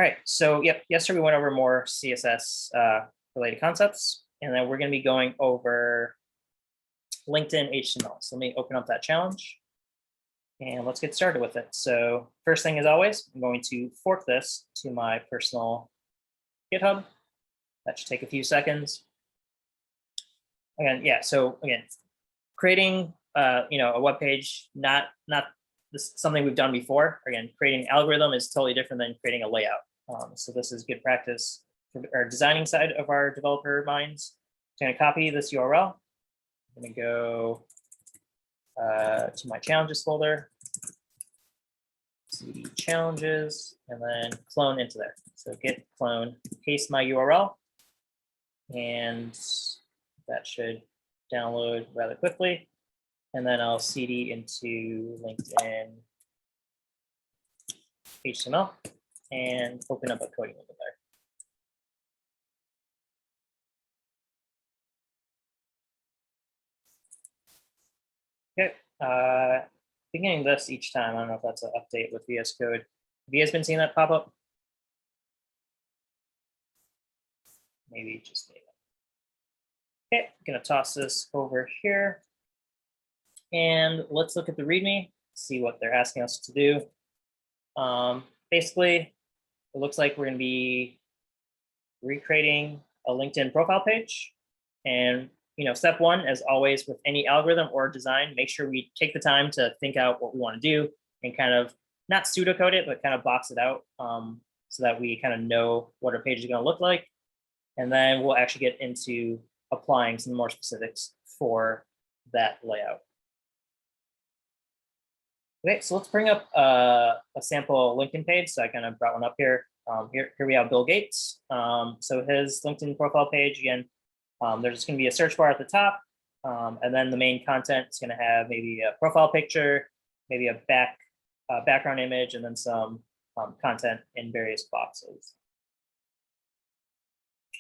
All right, so yesterday we went over more CSS related concepts, and then we're going to be going over LinkedIn HTML. So let me open up that challenge, and let's get started with it. So first thing, as always, I'm going to fork this to my personal GitHub. That should take a few seconds. Again, so again, creating a web page, not something we've done before. Again, creating an algorithm is totally different than creating a layout. So this is good practice for our designing side of our developer minds. I'm going to copy this URL. I'm going to go to my challenges folder, cd challenges, and then clone into there. So git clone, paste my URL, and that should download rather quickly. And then I'll cd into LinkedIn HTML and open up a coding window there. Okay, beginning this each time. I don't know if that's an update with VS Code. Have you guys been seeing that pop up? Maybe just maybe. Okay, I'm gonna toss this over here. And let's look at the README, see what they're asking us to do. Basically, it looks like we're going to be recreating a LinkedIn profile page. And step one, as always, with any algorithm or design, make sure we take the time to think out what we want to do and kind of not pseudocode it, but kind of box it out so that we kind of know what our page is going to look like. And then we'll actually get into applying some more specifics for that layout. Okay, so let's bring up a sample LinkedIn page. So I kind of brought one up here. Here we have Bill Gates. So his LinkedIn profile page, again, there's just going to be a search bar at the top. And then the main content is going to have maybe a profile picture, maybe a background image, and then some content in various boxes.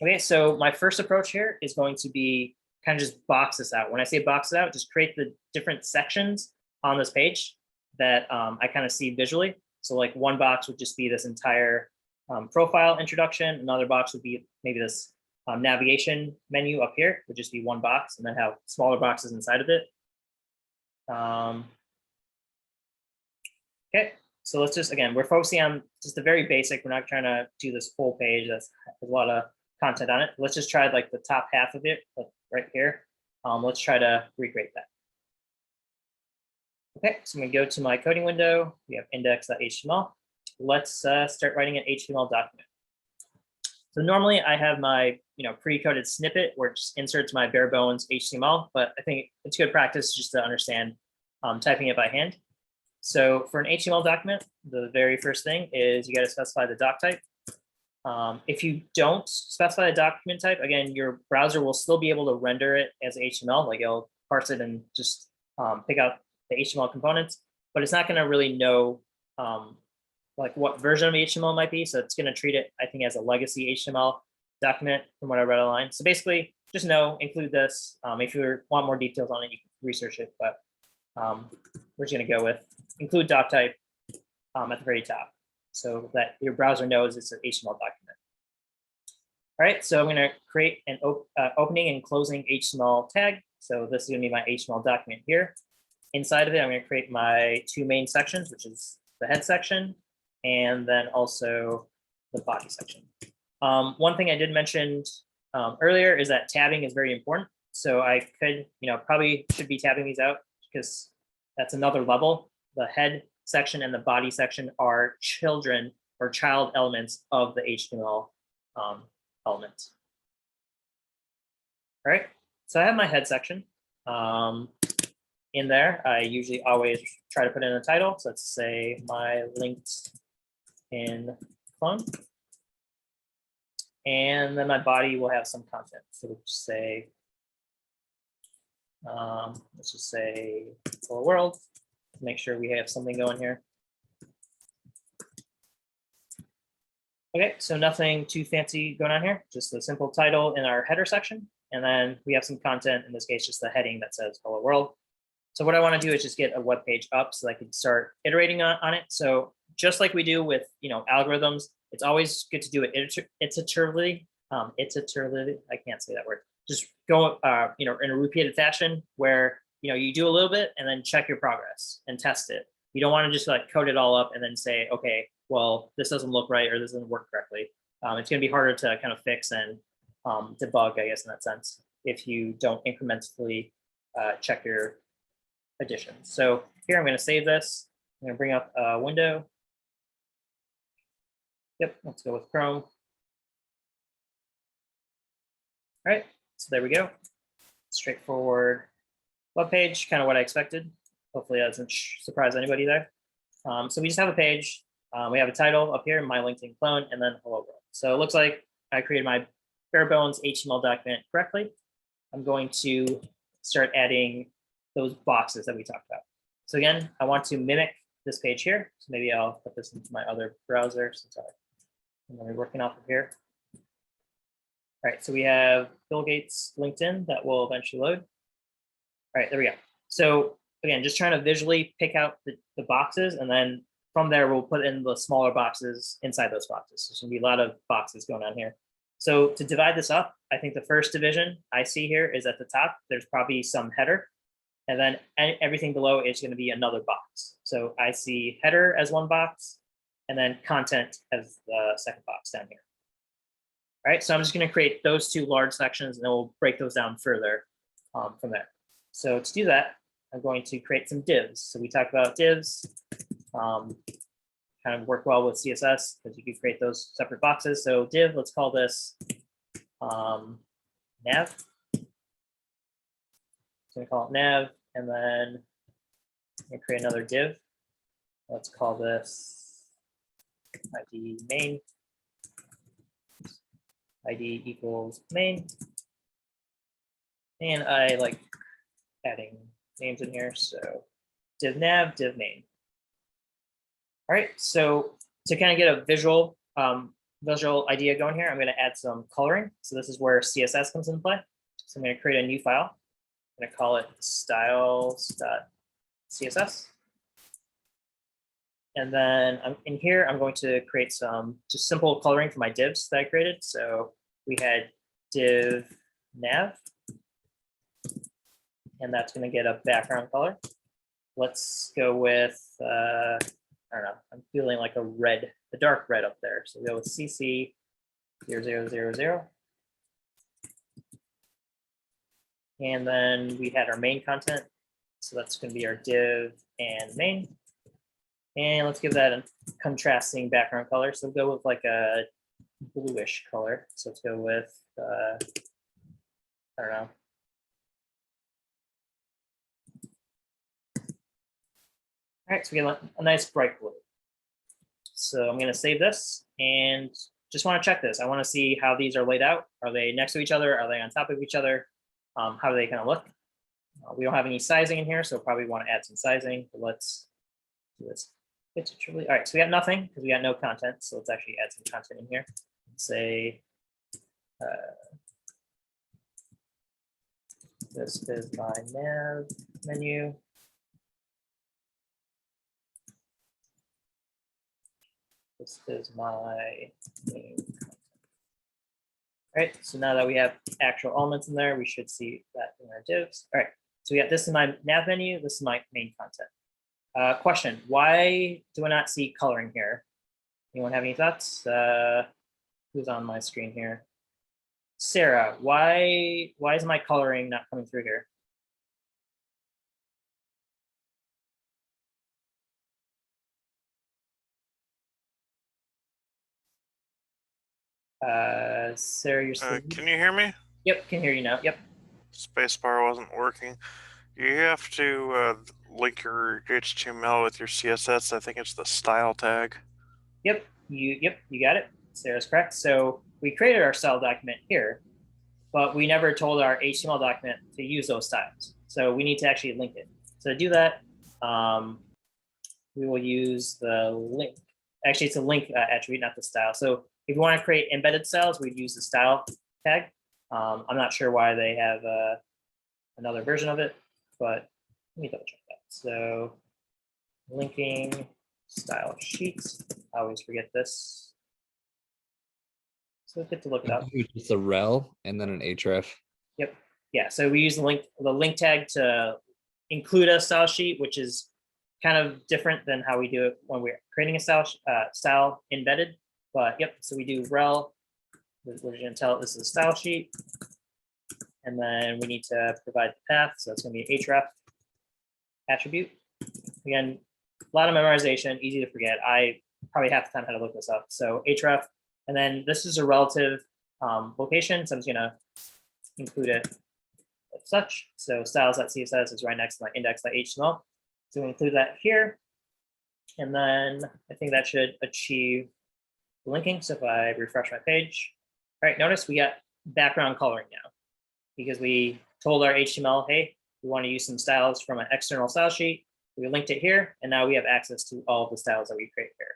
Okay, so my first approach here is going to be kind of just box this out. When I say box it out, just create the different sections on this page that I kind of see visually. So like one box would just be this entire profile introduction. Another box would be maybe this navigation menu up here, would just be one box, and then have smaller boxes inside of it. Okay, so let's just, again, we're focusing on just the very basic. We're not trying to do this full page. There's a lot of content on it. Let's just try like the top half of it, like right here. Let's try to recreate that. Okay, so I'm going to go to my coding window. We have index.html. Let's start writing an HTML document. So normally I have my pre-coded snippet where it just inserts my bare bones HTML, but I think it's good practice just to understand typing it by hand. So for an HTML document, the very first thing is you got to specify the doc type. If you don't specify a document type, again, your browser will still be able to render it as HTML, like it'll parse it and just pick out the HTML components, but it's not going to really know like what version of HTML it might be. So it's going to treat it, I think, as a legacy HTML document from what I read online. So basically, just include this. If you want more details on it, you can research it, but we're just going to go with include doc type at the very top so that your browser knows it's an HTML document. All right, so I'm going to create an opening and closing HTML tag. So this is going to be my HTML document here. Inside of it, I'm going to create my two main sections, which is the head section and then also the body section. One thing I did mention earlier is that tabbing is very important. So I could, probably should be tabbing these out because that's another level. The head section and the body section are children or child elements of the HTML elements. All right, so I have my head section. In there, I usually always try to put in a title. So let's say my LinkedIn clone. And then my body will have some content. So let's say, let's just say hello world. Make sure we have something going here. Okay, so nothing too fancy going on here. Just a simple title in our header section. And then we have some content, in this case, just the heading that says hello world. So what I want to do is just get a web page up so I can start iterating on it. So just like we do with algorithms, It's always good to do it iteratively. Iteratively, I can't say that word. Just go, in a repeated fashion where you do a little bit and then check your progress and test it. You don't want to just like code it all up and then say, okay, well, this doesn't look right or this doesn't work correctly. It's going to be harder to kind of fix and debug, I guess, in that sense, if you don't incrementally check your additions. So here I'm going to save this. I'm going to bring up a window. Yep, let's go with Chrome. All right, so there we go. Straightforward web page, kind of what I expected. Hopefully that doesn't surprise anybody there. So we just have a page. We have a title up here, my LinkedIn clone, and then hello world. So it looks like I created my bare bones HTML document correctly. I'm going to start adding those boxes that we talked about. So again, I want to mimic this page here. So maybe I'll put this into my other browser since I'm going to be working off of here. All right, so we have Bill Gates' LinkedIn that will eventually load. All right, there we go. So again, just trying to visually pick out the boxes, and then from there, we'll put in the smaller boxes inside those boxes. So there's gonna be a lot of boxes going on here. So to divide this up, I think the first division I see here is at the top. There's probably some header, and then everything below is gonna be another box. So I see header as one box, and then content as the second box down here. All right, so I'm just gonna create those two large sections, and then we'll break those down further from there. So to do that, I'm going to create some divs. So we talked about divs, kind of work well with CSS because you can create those separate boxes. So div, let's call this nav. I'm gonna call it nav, and then I'm gonna create another div. Let's call this ID main. ID equals main. And I like adding names in here. So div nav, div main. All right, so to kind of get a visual idea going here, I'm going to add some coloring. So this is where CSS comes into play. So I'm going to create a new file. I'm going to call it styles.css. And then in here, I'm going to create some just simple coloring for my divs that I created. So we had div nav, and that's going to get a background color. Let's go with, I don't know, I'm feeling like a dark red up there. So we'll go with CC 0000. And then we had our main content. So that's going to be our div and main. And let's give that a contrasting background color. So we'll go with like a bluish color. So let's go with, I don't know. All right, so we get a nice bright blue. So I'm going to save this and just want to check this. I want to see how these are laid out. Are they next to each other? Are they on top of each other? How do they kind of look? We don't have any sizing in here, so probably want to add some sizing. But let's do this. All right, so we got nothing because we got no content. So let's actually add some content in here. Let's say this is my nav menu. This is my main content. All right, so now that we have actual elements in there, we should see that in our divs. All right, so we got this in my nav menu. This is my main content. Question, why do I not see coloring here? Anyone have any thoughts? Who's on my screen here? Sarah, why is my coloring not coming through here? Sarah, you're still... Can you hear me? Yep, can hear you now. Yep. Spacebar wasn't working. You have to link your HTML with your CSS. I think it's the style tag. Yep, you got it. Sarah's correct. So we created our style document here, but we never told our HTML document to use those styles. So we need to actually link it. So to do that, we will use the link. Actually, it's a link attribute, not the style. So if you want to create embedded styles, we'd use the style tag. I'm not sure why they have another version of it, but let me double check that. So linking style sheets. I always forget this. So it's good to look it up. It's a rel and then an href. Yep. Yeah. So we use the link tag to include a style sheet, which is kind of different than how we do it when we're creating a style embedded. But yep. So we do rel. We're going to tell it this is a style sheet, and then we need to provide the path. So it's going to be href attribute. Again, a lot of memorization, easy to forget. I probably half the time had to look this up. So href, and then this is a relative location. So I'm just going to include it as such. So styles.css is right next to my index.html. So we include that here. And then I think that should achieve linking. So if I refresh my page, all right, notice we got background coloring now because we told our HTML, hey, we want to use some styles from an external style sheet. We linked it here, and now we have access to all of the styles that we create here.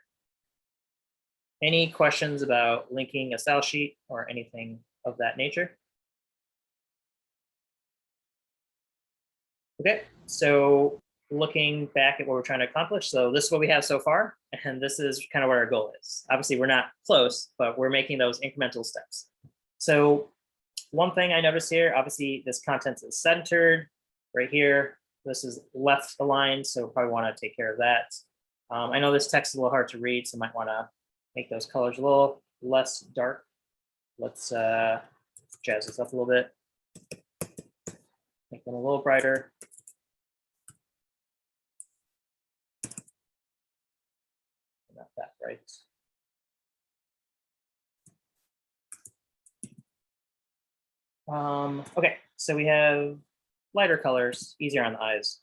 Any questions about linking a style sheet or anything of that nature? Okay, so looking back at what we're trying to accomplish. So this is what we have so far, and this is kind of what our goal is. Obviously, we're not close, but we're making those incremental steps. So one thing I noticed here, obviously this content is centered right here. This is left aligned, so probably want to take care of that. I know this text is a little hard to read, so might want to make those colors a little less dark. Let's jazz this up a little bit. Make them a little brighter. Not that bright. Okay, so we have lighter colors, easier on the eyes,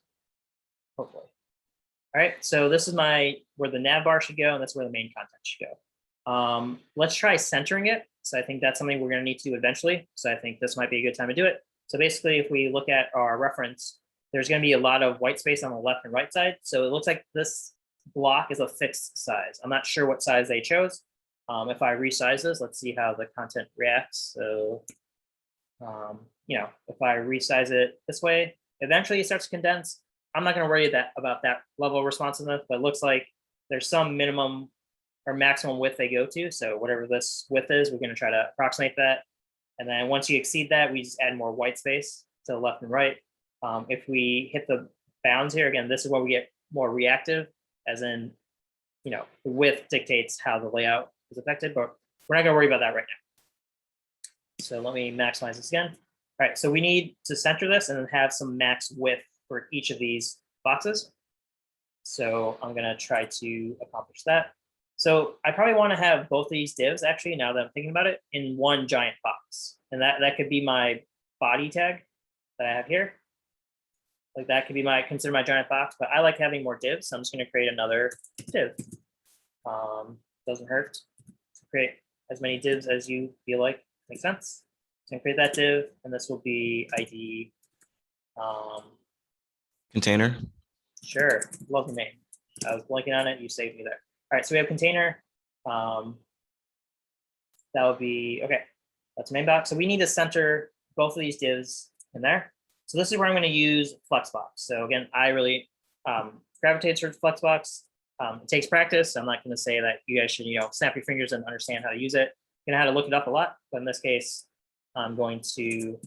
hopefully. All right, so this is where the nav bar should go, and that's where the main content should go. Let's try centering it. So I think that's something we're going to need to do eventually. So I think this might be a good time to do it. So basically, if we look at our reference, there's going to be a lot of white space on the left and right side. So it looks like this block is a fixed size. I'm not sure what size they chose. If I resize this, let's see how the content reacts. So, if I resize it this way, eventually it starts to condense. I'm not going to worry about that level of responsiveness, but it looks like there's some minimum or maximum width they go to. So whatever this width is, we're going to try to approximate that. And then once you exceed that, we just add more white space to the left and right. If we hit the bounds here, again, this is where we get more reactive, as in, the width dictates how the layout is affected, but we're not going to worry about that right now. So let me maximize this again. All right, so we need to center this and then have some max width for each of these boxes. So I'm going to try to accomplish that. So I probably want to have both of these divs, actually, now that I'm thinking about it, in one giant box. And that could be my body tag that I have here. Like that could be consider my giant box, but I like having more divs. So I'm just going to create another div. Doesn't hurt to create as many divs as you feel like makes sense. So I'm going to create that div, and this will be ID. Container. Sure, love the name. I was blanking on it. You saved me there. All right, so we have container. That would be, okay, that's main box. So we need to center both of these divs in there. So this is where I'm going to use Flexbox. So again, I really gravitate towards Flexbox. It takes practice. So I'm not going to say that you guys should, snap your fingers and understand how to use it. You're going to have to look it up a lot. But in this case, I'm going to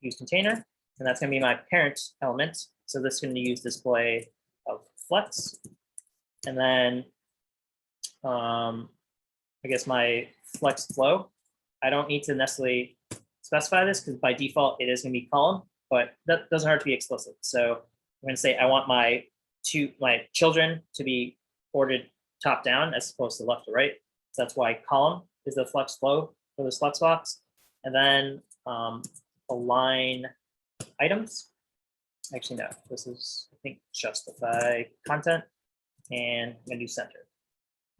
use container, and that's going to be my parent element. So this is going to use display of flex. And then I guess my flex flow, I don't need to necessarily specify this because by default it is going to be column, but that doesn't hurt to be explicit. So I'm going to say I want my children to be ordered top down as opposed to left to right. So that's why column is the flex flow for this flex box. And then align items. Actually, no, this is, I think, justify content, and I'm going to do center.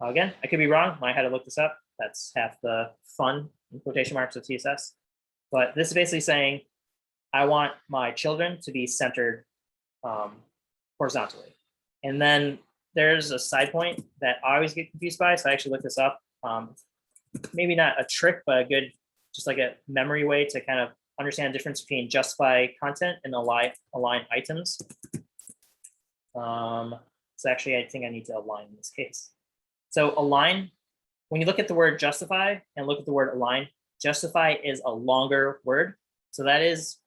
Again, I could be wrong. I had to look this up. That's half the fun in quotation marks of CSS. But this is basically saying I want my children to be centered horizontally. And then there's a side point that I always get confused by. So I actually looked this up. Maybe not a trick, but a good, just like a memory way to kind of understand the difference between justify content and align items. So actually, I think I need to align in this case. So align when you look at the word justify and look at the word align, justify is a longer word. So that is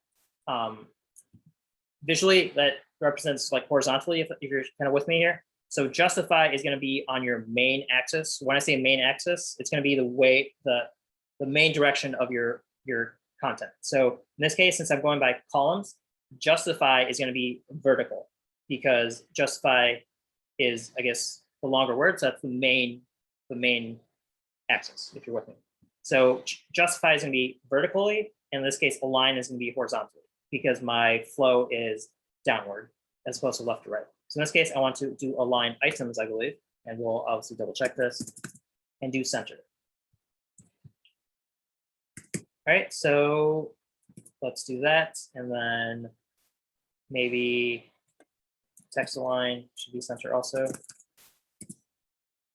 visually that represents like horizontally, if you're kind of with me here. So justify is going to be on your main axis. When I say main axis, it's going to be the way the main direction of your content. So in this case, since I'm going by columns, justify is going to be vertical because justify is, I guess, the longer word. So that's the main axis, if you're with me. So justify is going to be vertically. In this case, align is going to be horizontally because my flow is downward as opposed to left to right. So in this case, I want to do align items, I believe, and we'll obviously double check this and do center. All right, so let's do that. And then maybe text align should be center also.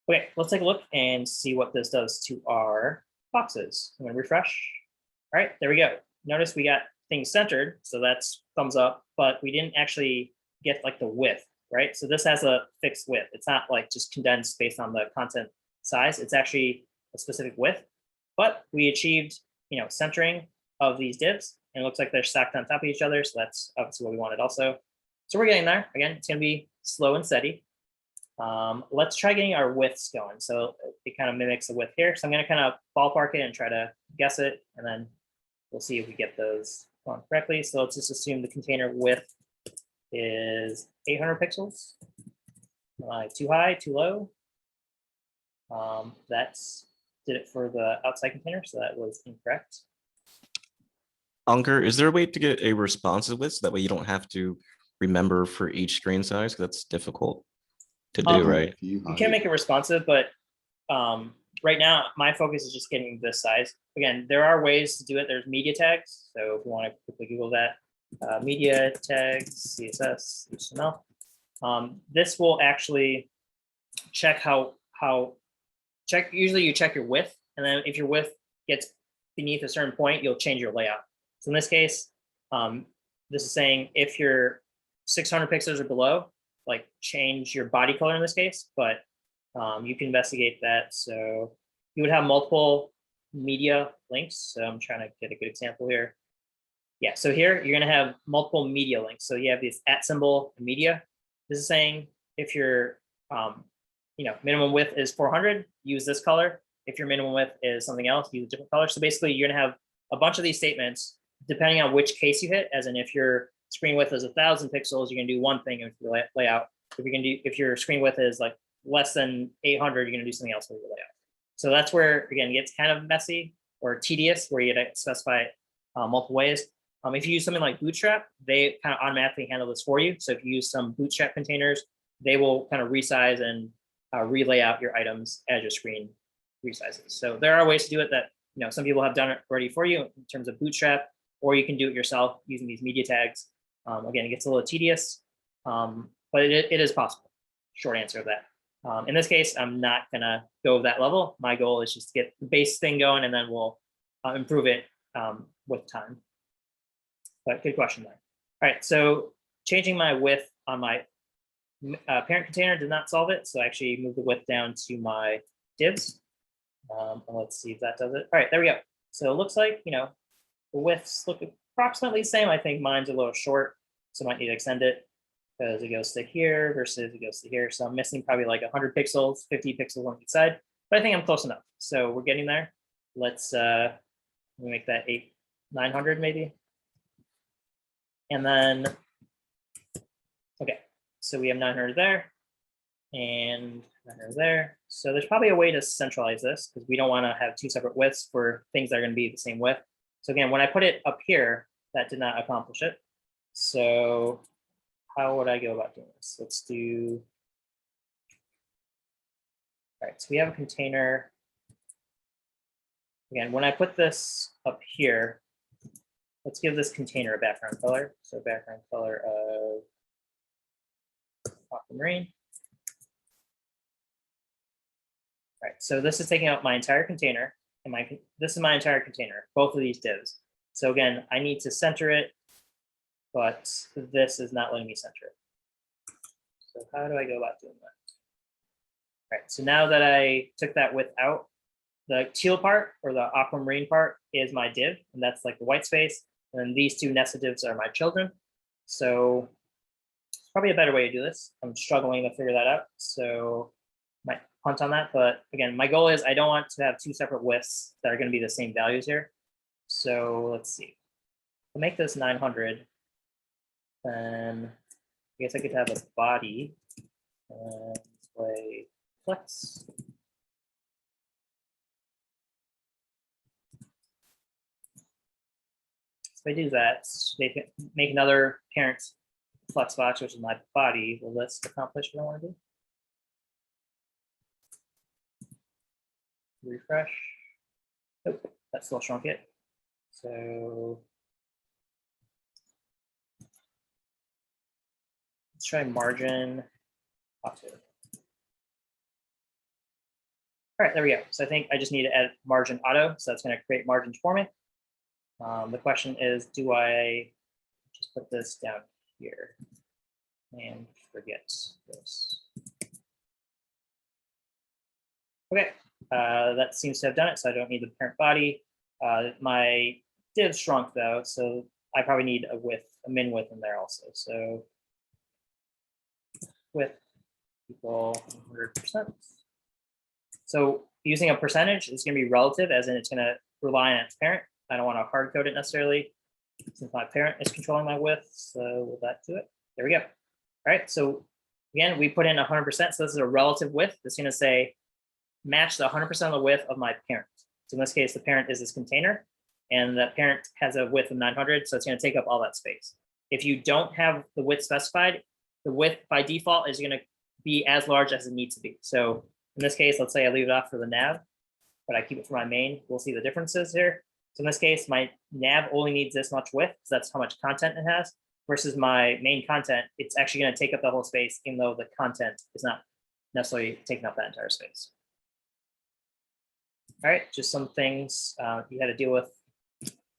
Okay, let's take a look and see what this does to our boxes. I'm gonna refresh. All right, there we go. Notice we got things centered, so that's thumbs up, but we didn't actually get like the width, right? So this has a fixed width. It's not like just condensed based on the content size. It's actually a specific width, but we achieved, centering of these divs, and it looks like they're stacked on top of each other. So that's obviously what we wanted also. So we're getting there. Again, it's gonna be slow and steady. Let's try getting our widths going. So it kind of mimics the width here. So I'm going to kind of ballpark it and try to guess it, and then we'll see if we get those on correctly. So let's just assume the container width is 800 pixels. Too high, too low. That's did it for the outside container, so that was incorrect. Ankur, is there a way to get a responsive width so that way you don't have to remember for each screen size? Because that's difficult to do, right? You can make it responsive, but right now my focus is just getting this size. Again, there are ways to do it. There's media tags. So if you want to quickly Google that, media tags, CSS, HTML. This will actually check usually you check your width, and then if your width gets beneath a certain point, you'll change your layout. So in this case, this is saying if you're 600 pixels or below, like change your body color in this case, but you can investigate that. So you would have multiple media links. So I'm trying to get a good example here. Yeah, so here you're gonna have multiple media links. So you have this @ symbol media. This is saying if your minimum width is 400, use this color. If your minimum width is something else, use a different color. So basically you're gonna have a bunch of these statements depending on which case you hit, as in if your screen width is 1,000 pixels, you're gonna do one thing with your layout. If your screen width is like less than 800, you're gonna do something else with your layout. So that's where, again, it gets kind of messy or tedious, where you gotta specify multiple ways. If you use something like Bootstrap, they kind of automatically handle this for you. So if you use some Bootstrap containers, they will kind of resize and relay out your items as your screen resizes. So there are ways to do it that some people have done it already for you in terms of Bootstrap, or you can do it yourself using these media tags. Again, it gets a little tedious, but it is possible. Short answer of that. In this case, I'm not gonna go that level. My goal is just to get the base thing going, and then we'll improve it with time. But good question there. All right, so changing my width on my parent container did not solve it. So I actually moved the width down to my divs. And let's see if that does it. All right, there we go. So it looks like, the widths look approximately the same. I think mine's a little short, so I might need to extend it because it goes to here versus it goes to here. So I'm missing probably like 100 pixels, 50 pixels on each side, but I think I'm close enough. So we're getting there. Let's make that 900 maybe. And then, okay, so we have 900 there and 900 there. So there's probably a way to centralize this because we don't want to have two separate widths for things that are going to be the same width. So again, when I put it up here, that did not accomplish it. So how would I go about doing this? Let's do, all right, so we have a container. Again, when I put this up here, let's give this container a background color. So background color of aquamarine. All right, so this is taking out my entire container, and this is my entire container, both of these divs. So again, I need to center it, but this is not letting me center it. So how do I go about doing that? All right, so now that I took that width out, the teal part or the aquamarine part is my div, and that's like the white space. And then these two nested divs are my children. So it's probably a better way to do this. I'm struggling to figure that out. So might punt on that. But again, my goal is I don't want to have two separate widths that are going to be the same values here. So let's see. To make this 900, then I guess I could have a body and play flex. If I do that, they can make another parent Flexbox, which is my body. Will this accomplish what I want to do? Refresh. Nope, that still shrunk it. So let's try margin auto. All right, there we go. So I think I just need to add margin auto. So that's going to create margins for me. The question is, do I just put this down here and forget this? Okay, that seems to have done it. So I don't need the parent body. My div shrunk though, so I probably need a width, a min width in there also. So width equal 100%. So using a percentage is going to be relative, as in it's going to rely on its parent. I don't want to hard code it necessarily, since my parent is controlling my width. So will that do it? There we go. All right. So again, we put in 100%. So this is a relative width. It's going to say match the 100% of the width of my parent. So in this case, the parent is this container, and that parent has a width of 900. So it's going to take up all that space. If you don't have the width specified, the width by default is going to be as large as it needs to be. So in this case, let's say I leave it off for the nav, but I keep it for my main. We'll see the differences here. So in this case, my nav only needs this much width, so that's how much content it has, versus my main content, it's actually going to take up the whole space, even though the content is not necessarily taking up that entire space. All right, just some things you had to deal with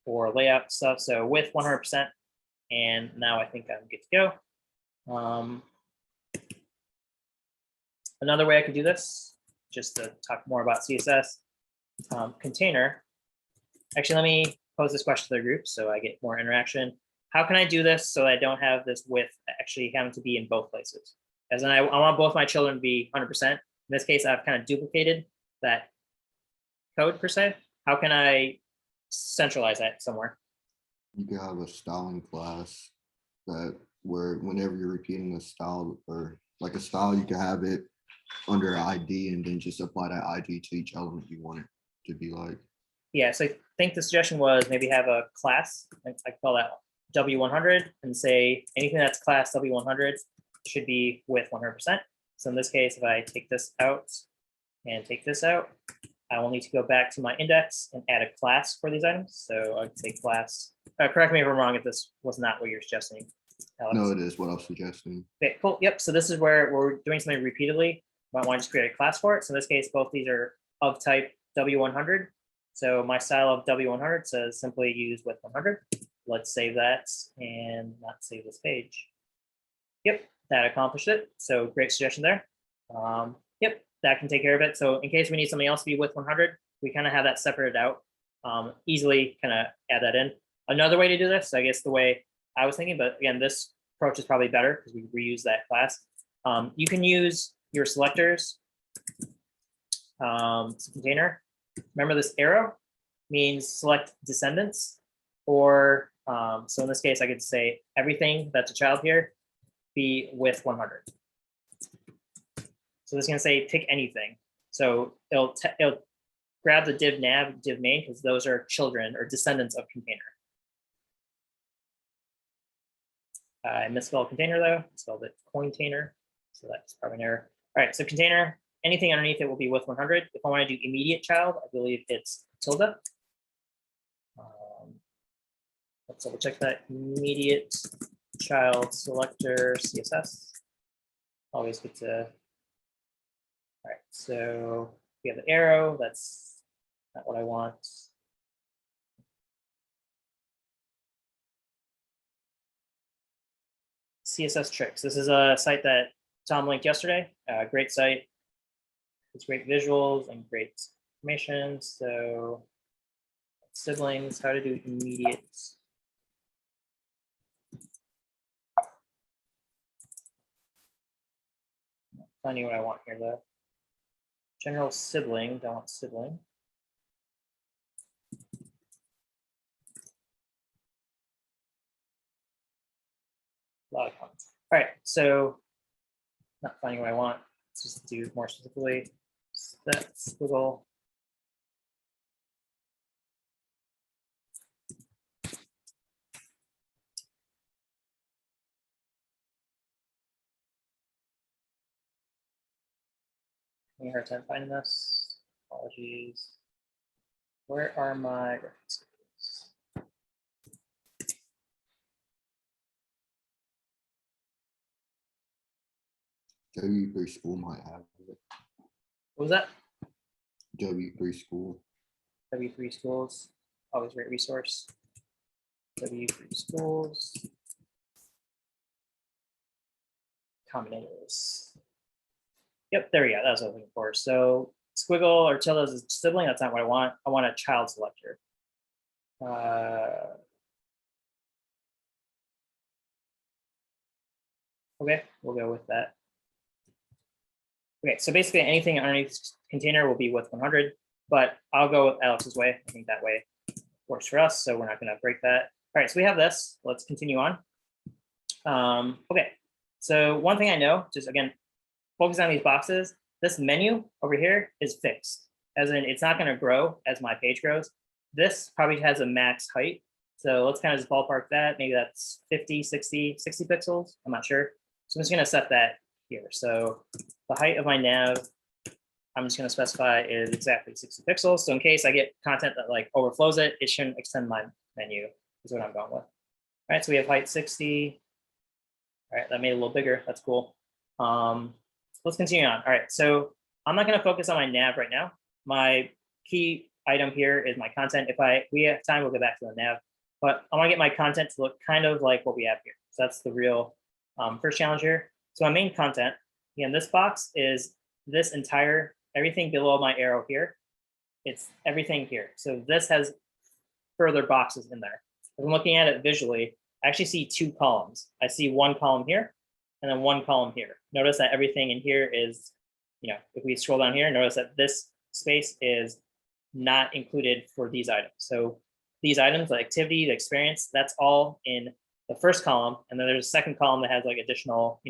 for layout stuff. So with 100%, and now I think I'm good to go. Another way I could do this, just to talk more about CSS, container. Actually, let me pose this question to the group so I get more interaction. How can I do this so I don't have this width actually having to be in both places? As in, I want both my children to be 100%. In this case, I've kind of duplicated that code per se. How can I centralize that somewhere? You could have a styling class that where whenever you're repeating a style or like a style, you can have it under ID and then just apply that ID to each element you want it to be like. Yeah, so I think the suggestion was maybe have a class, I call that W100, and say anything that's class W100 should be with 100%. So in this case, if I take this out and take this out, I will need to go back to my index and add a class for these items. So I'd say class, correct me if I'm wrong if this was not what you're suggesting, Alex. No, it is what I was suggesting. Okay, cool. Yep. So this is where we're doing something repeatedly. You might want to just create a class for it. So in this case, both these are of type W100. So my style of W100 says simply use with 100. Let's save that and not save this page. Yep, that accomplished it. So great suggestion there. Yep, that can take care of it. So in case we need something else to be with 100, we kind of have that separated out. Easily kind of add that in. Another way to do this, I guess the way I was thinking, but again, this approach is probably better because we reuse that class. You can use your selectors container. Remember this arrow means select descendants, or so in this case, I could say everything that's a child here be with 100. So this is going to say pick anything. So it'll grab the div nav, div main, because those are children or descendants of container. I misspelled container though, I spelled it cointainer, so that's probably an error. All right, so container, anything underneath it will be with 100. If I want to do immediate child, I believe it's tilde. Let's double check that. Immediate child selector CSS. Always good to. All right, so we have the arrow. That's not what I want. CSS tricks. This is a site that Tom linked yesterday. Great site. It's great visuals and great information. So siblings, how to do immediate. Finding what I want here though. General sibling, don't want sibling. A lot of comments. All right, so not finding what I want. Let's just do more specifically. That squiggle. Having a hard time finding this. Apologies. Where are my references? W3 School might have it. What was that? W3 School. W3 Schools, always a great resource. W3 Schools. Combinators. Yep, there we go. That's what I was looking for. So squiggle or tilde is a sibling. That's not what I want. I want a child selector. Okay, we'll go with that. Okay, so basically anything underneath container will be with 100, but I'll go with Alex's way. I think that way works for us, so we're not going to break that. All right, so we have this. Let's continue on. Okay, so one thing I know, just again, focus on these boxes. This menu over here is fixed, as in it's not going to grow as my page grows. This probably has a max height. So let's kind of just ballpark that. Maybe that's 50, 60 pixels. I'm not sure. So I'm just going to set that here. So the height of my nav, I'm just going to specify is exactly 60 pixels. So in case I get content that like overflows it, it shouldn't extend my menu is what I'm going with. All right, so we have height 60. All right, that made it a little bigger. That's cool. Let's continue on. All right, so I'm not going to focus on my nav right now. My key item here is my content. If we have time, we'll get back to the nav. But I want to get my content to look kind of like what we have here. So that's the real first challenge here. So my main content, again, this box is this entire, everything below my arrow here. It's everything here. So this has further boxes in there. If I'm looking at it visually, I actually see two columns. I see one column here and then one column here. Notice that everything in here is, if we scroll down here, notice that this space is not included for these items. So these items, the activity, the experience, that's all in the first column. And then there's a second column that has like additional,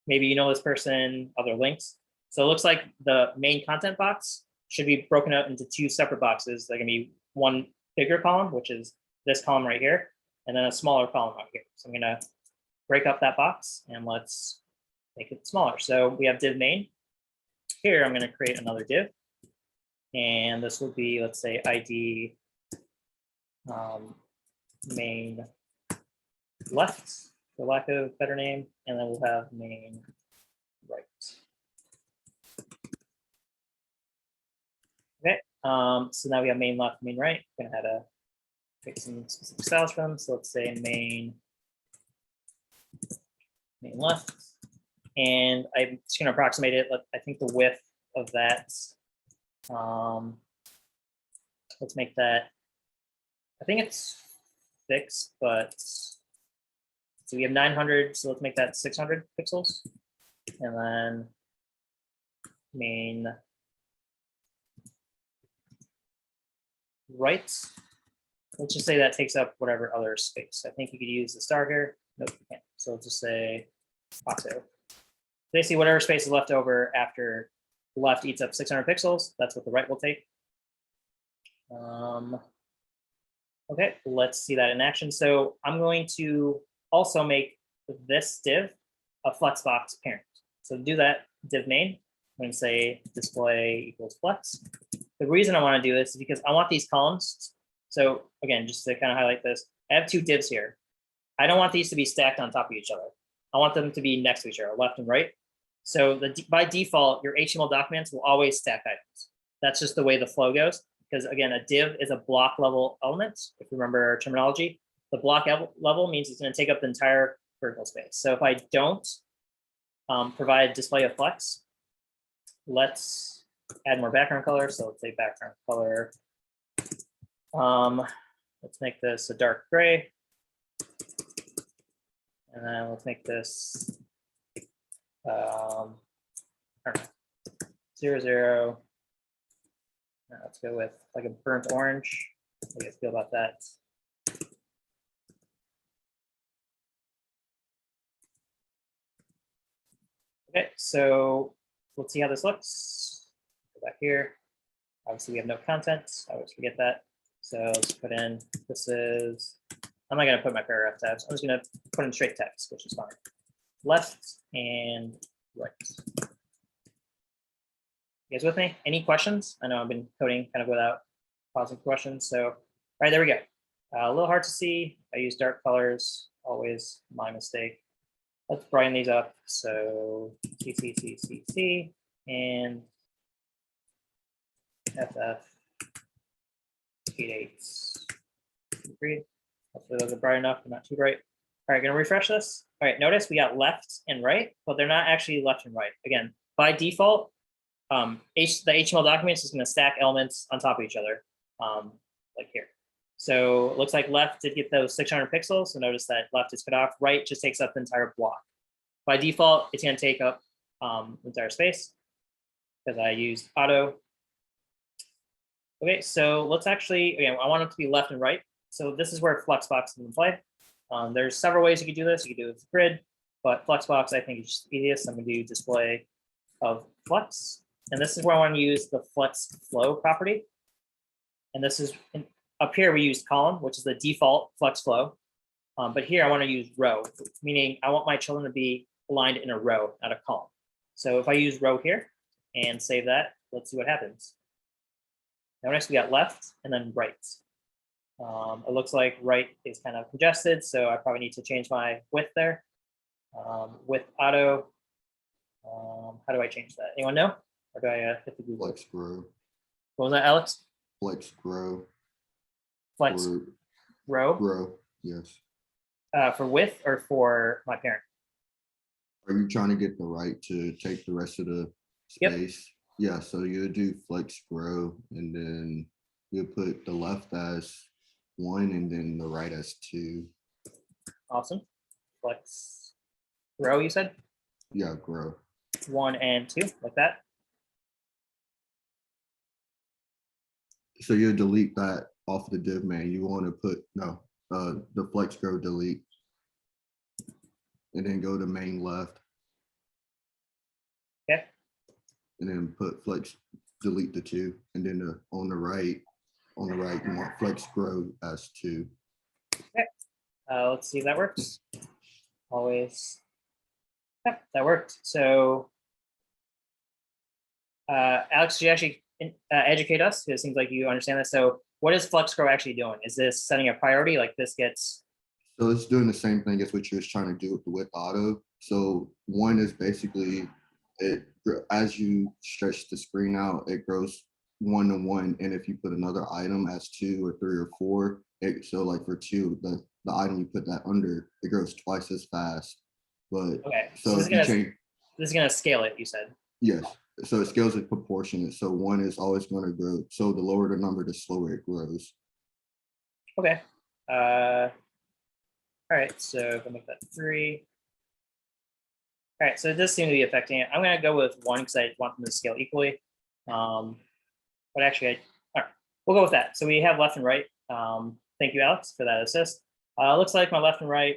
maybe this person, other links. So it looks like the main content box should be broken out into two separate boxes. There can be one bigger column, which is this column right here, and then a smaller column out here. So I'm gonna break up that box and let's make it smaller. So we have div main. Here, I'm gonna create another div. And this will be, let's say, ID main left, for lack of a better name, and then we'll have main right. Okay, so now we have main left, main right. We're gonna have to pick some specific styles from them. So let's say main left, and I'm just gonna approximate it. I think the width of that. Let's make that, I think it's fixed, but so we have 900, so let's make that 600 pixels. And then main right, let's just say that takes up whatever other space. I think you could use the star here. Nope, you can't. So let's just say OXO. Basically, whatever space is left over after the left eats up 600 pixels, that's what the right will take. Okay, let's see that in action. So I'm going to also make this div a Flexbox parent. So to do that, div main, I'm going to say display equals flex. The reason I want to do this is because I want these columns. So again, just to kind of highlight this, I have two divs here. I don't want these to be stacked on top of each other. I want them to be next to each other, left and right. So by default, your HTML documents will always stack items. That's just the way the flow goes. Because again, a div is a block level element. If you remember our terminology, the block level means it's going to take up the entire vertical space. So if I don't provide display of flex, let's add more background color. So let's say background color. Let's make this a dark gray. And then let's make this I don't know, 0, 0. Let's go with like a burnt orange. How do you guys feel about that? Okay, so let's see how this looks. Go back here. Obviously, we have no content. I always forget that. So let's put in, this is, I'm not going to put my paragraph tabs. I'm just going to put in straight text, which is fine. Left and right. You guys with me? Any questions? I know I've been coding kind of without pausing for questions. So, all right, there we go. A little hard to see. I use dark colors, always my mistake. Let's brighten these up. So C, and FF 88. Hopefully those are bright enough, but not too bright. All right, gonna refresh this. All right, notice we got left and right, but they're not actually left and right. Again, by default, the HTML document is just gonna stack elements on top of each other, like here. So it looks like left did get those 600 pixels. So notice that left is cut off. Right just takes up the entire block. By default, it's going to take up the entire space because I used auto. Okay, so let's actually, again, I want it to be left and right. So this is where Flexbox can play. There's several ways you could do this. You could do it with grid, but Flexbox I think is just easiest. I'm going to do display of flex. And this is where I want to use the flex flow property. And this is up here we use column, which is the default flex flow. But here I want to use row, meaning I want my children to be aligned in a row, not a column. So if I use row here and save that, let's see what happens. Notice we got left and then right. It looks like right is kind of congested, so I probably need to change my width there. Width auto. How do I change that? Anyone know? Or do I hit the Google? Flex grow. What was that, Alex? Flex grow. Flex Or row grow. Yes. for width or for my parent? Are you trying to get the right to take the rest of the Yep. space? Yeah, so you do flex grow and then you put the left as 1 and then the right as 2. Awesome. Flex row, you said? Yeah, grow. 1 and 2, like that. So you delete that off the div main. You want to put the flex grow delete. And then go to main left. Okay. And then put flex delete the 2. And then on the right, you want flex grow as 2. Okay. Let's see if that works. Always. Yep, that worked. So Alex, could you actually educate us? Because it seems like you understand this. So what is flex grow actually doing? Is this setting a priority like this gets? So it's doing the same thing as what you was trying to do with the width auto. So 1 is basically it as you stretch the screen out, it grows 1 to 1. And if you put another item as 2 or 3 or 4, so like for 2, the item you put that under, it grows twice as fast. But Okay, so this if you change, is gonna scale it, you said. yes. So it scales it proportionate. So 1 is always going to grow. So the lower the number, the slower it grows. Okay. All right, so if I make that 3. All right, so it does seem to be affecting it. I'm gonna go with 1 because I want them to scale equally. But actually, all right, we'll go with that. So we have left and right. Thank you, Alex, for that assist. Looks like my left and right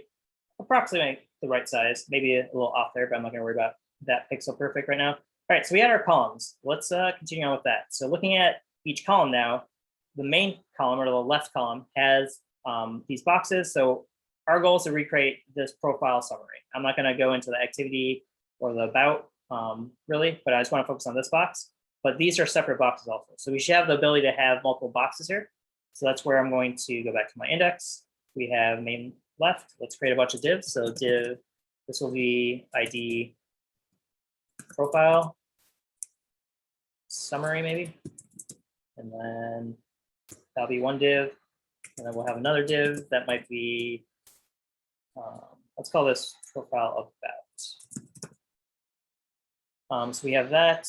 approximate the right size, maybe a little off there, but I'm not gonna worry about that pixel perfect right now. All right, so we had our columns. Let's continue on with that. So looking at each column now, the main column or the left column has these boxes. So our goal is to recreate this profile summary. I'm not going to go into the activity or the about really, but I just want to focus on this box. But these are separate boxes also. So we should have the ability to have multiple boxes here. So that's where I'm going to go back to my index. We have main left. Let's create a bunch of divs. So div, this will be ID profile summary maybe. And then that'll be one div. And then we'll have another div that might be, let's call this profile about. So we have that.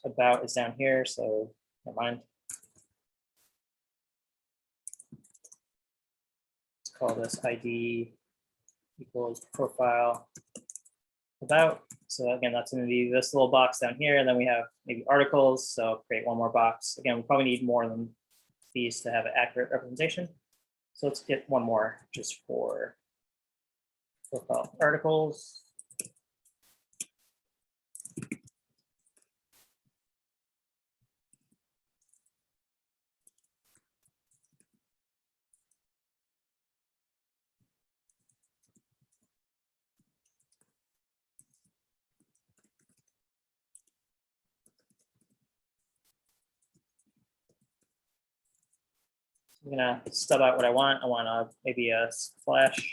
About is down here, so never mind. Let's call this ID equals profile about. So again, that's going to be this little box down here, and then we have maybe articles. So create one more box. Again, we probably need more than these to have an accurate representation. So let's get one more just for profile articles. I'm gonna stub out what I want. I want maybe a splash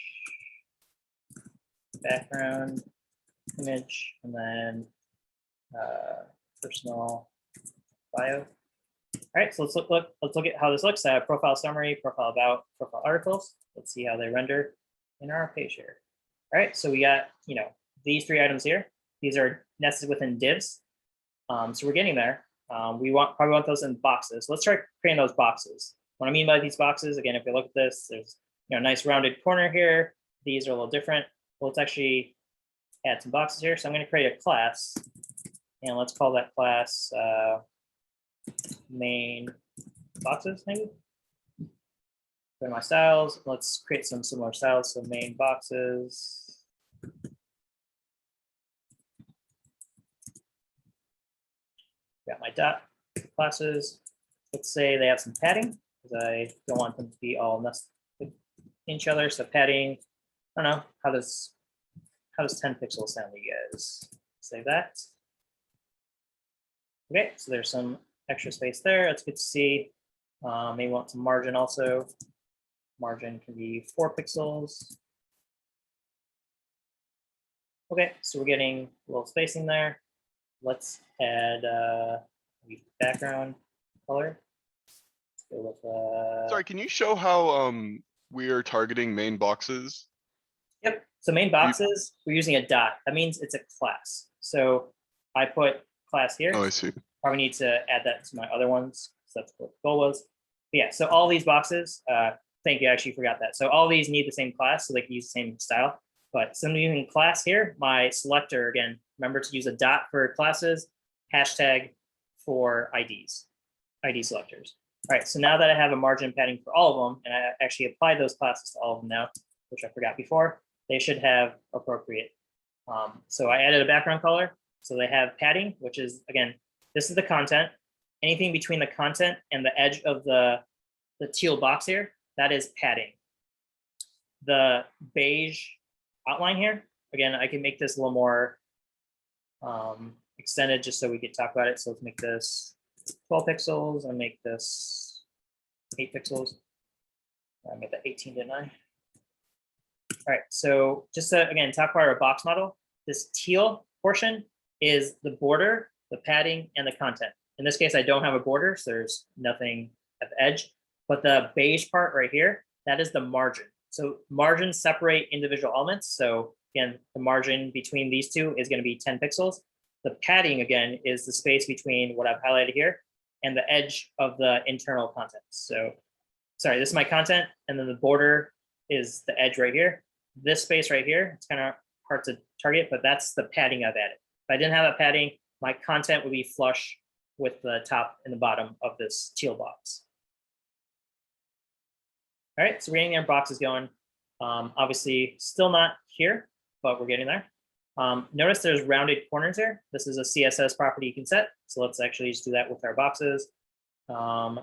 background image, and then personal bio. All right, so let's look at how this looks. I have profile summary, profile about, profile articles. Let's see how they render in our page here. All right, so we got these 3 items here. These are nested within divs. So we're getting there. We probably want those in boxes. So let's try creating those boxes. What I mean by these boxes, again, if you look at this, there's a nice rounded corner here. These are a little different. Well, let's actually add some boxes here. So I'm going to create a class, and let's call that class main boxes, maybe. Go to my styles. Let's create some similar styles. So main boxes. Got my dot classes. Let's say they have some padding, because I don't want them to be all nested in each other. So padding, I don't know, how does 10 pixels sound to you guys? Save that. Okay, so there's some extra space there. That's good to see. Maybe want some margin also. Margin can be 4 pixels. Okay, so we're getting a little spacing there. Let's add background color. Let's go with, Sorry, can you show how we are targeting main boxes? Yep. So main boxes, we're using a dot. That means it's a class. So I put class here. Oh, I see. Probably need to add that to my other ones. So that's what the goal was. But yeah, so all these boxes, thank you, I actually forgot that. So all these need the same class, so they can use the same style. But since I'm using class here, my selector, again, remember to use a dot for classes, hashtag for IDs, ID selectors. All right, so now that I have a margin padding for all of them, and I actually applied those classes to all of them now, which I forgot before, they should have appropriate. So I added a background color. So they have padding, which is, again, this is the content. Anything between the content and the edge of the teal box here, that is padding. The beige outline here, again, I can make this a little more extended just so we could talk about it. So let's make this 12 pixels and make this 8 pixels. I'll make that 18 to 9. All right, so just to, again, talk about our box model, this teal portion is the border, the padding, and the content. In this case, I don't have a border, so there's nothing at the edge. But the beige part right here, that is the margin. So margins separate individual elements. So again, the margin between these two is going to be 10 pixels. The padding, again, is the space between what I've highlighted here and the edge of the internal content. So, sorry, this is my content, and then the border is the edge right here. This space right here, it's kind of hard to target, but that's the padding I've added. If I didn't have that padding, my content would be flush with the top and the bottom of this teal box. All right, so we're getting our boxes going. Obviously, still not here, but we're getting there. Notice there's rounded corners here. This is a CSS property you can set. So let's actually just do that with our boxes. Again,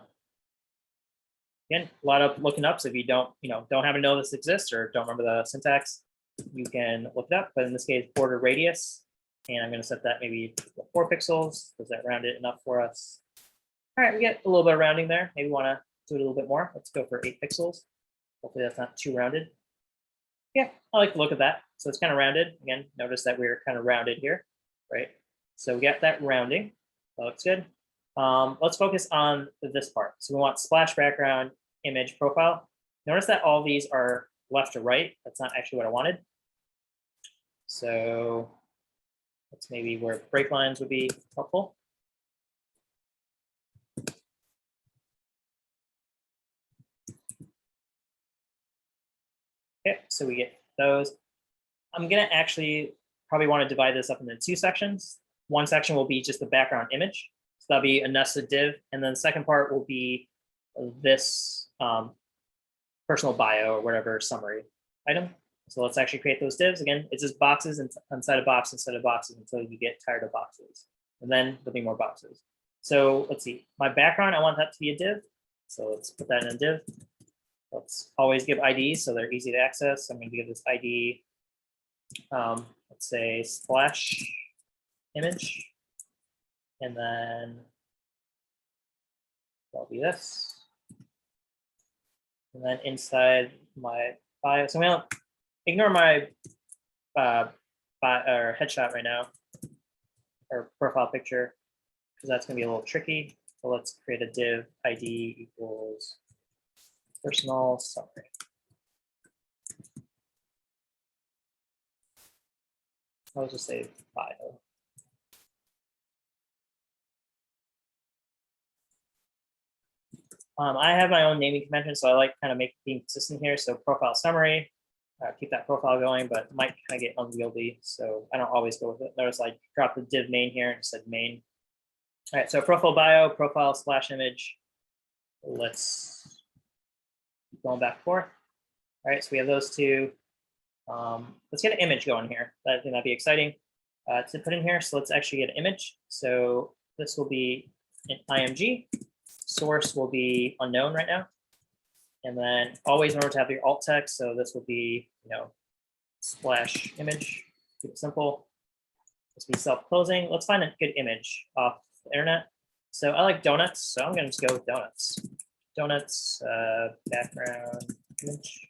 a lot of looking up. So if you don't happen to know this exists or don't remember the syntax, you can look it up. But in this case, border radius, and I'm going to set that maybe 4 pixels because that rounded enough for us. All right, we get a little bit of rounding there. Maybe want to do it a little bit more. Let's go for 8 pixels. Hopefully that's not too rounded. Yeah, I like to look at that. So it's kind of rounded. Again, notice that we're kind of rounded here, right? So we got that rounding. That looks good. Let's focus on this part. So we want splash background, image, profile. Notice that all these are left to right. That's not actually what I wanted. So That's maybe where break lines would be helpful. Okay, so we get those. I'm gonna actually probably want to divide this up into 2 sections. One section will be just the background image. So that'll be a nested div. And then the second part will be this personal bio or whatever summary item. So let's actually create those divs. Again, it's just boxes inside of boxes until you get tired of boxes. And then there'll be more boxes. So let's see, my background, I want that to be a div. So let's put that in a div. Let's always give IDs so they're easy to access. I'm going to give this ID, let's say splash image. And then that'll be this. And then inside my bio, so we don't ignore my or headshot right now, or profile picture, because that's going to be a little tricky. So let's create a div ID equals personal summary. I'll just say bio. I have my own naming convention, so I like kind of being consistent here. So profile summary, keep that profile going, but it might kind of get unwieldy, so I don't always go with it. Notice I dropped the div main here and said main. All right, so profile bio, profile splash image. Let's keep going back and forth. All right, so we have those two. Let's get an image going here. I think that'd be exciting to put in here. So let's actually get an image. So this will be an IMG. Source will be unknown right now. And then always remember to have your alt text. So this will be, splash image. Keep it simple. This will be self-closing. Let's find a good image off the internet. So I like donuts. So I'm going to just go with donuts. Donuts, background image.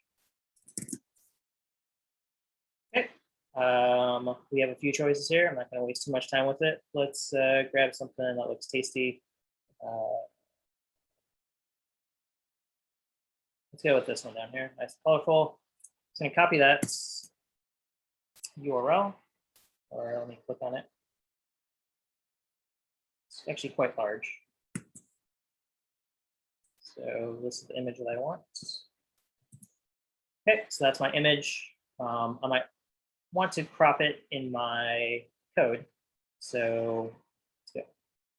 Okay. We have a few choices here. I'm not going to waste too much time with it. Let's grab something that looks tasty. Let's go with this one down here. Nice, colorful. Just going to copy that URL, or let me click on it. It's actually quite large. So this is the image that I want. Okay, so that's my image. I might want to crop it in my code. So let's go.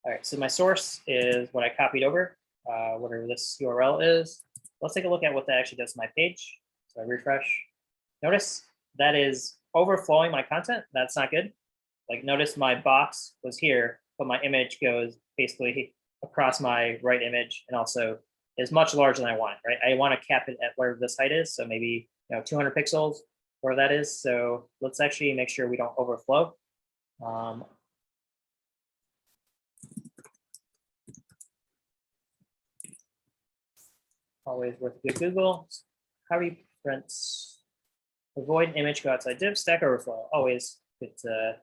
All right, so my source is what I copied over, whatever this URL is. Let's take a look at what that actually does to my page. So I refresh. Notice that is overflowing my content. That's not good. Like notice my box was here, but my image goes basically across my right image and also is much larger than I want, right? I want to cap it at wherever this height is. So maybe 200 pixels, where that is. So let's actually make sure we don't overflow. Always worth a good Google. How do you prevent avoid image go outside div stack overflow? Always good to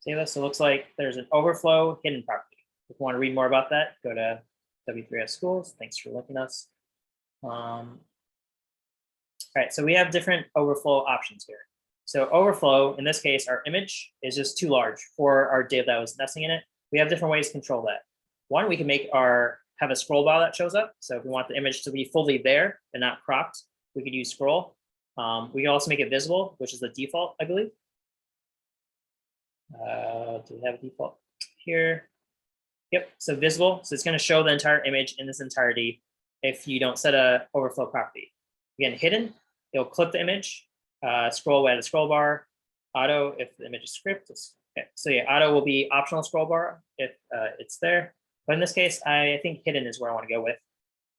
say this. So it looks like there's an overflow hidden property. If you want to read more about that, go to W3S schools. Thanks for linking us. All right, so we have different overflow options here. So overflow, in this case, our image is just too large for our div that was nesting in it. We have different ways to control that. One, we can make have a scroll bar that shows up. So if we want the image to be fully there and not cropped, we could use scroll. We can also make it visible, which is the default, I believe. Do we have a default here? Yep, so visible. So it's going to show the entire image in its entirety if you don't set a overflow property. Again, hidden, it'll clip the image, scroll away at the scroll bar, auto if the image is script. Okay. So yeah, auto will be optional scroll bar if it's there. But in this case, I think hidden is where I want to go with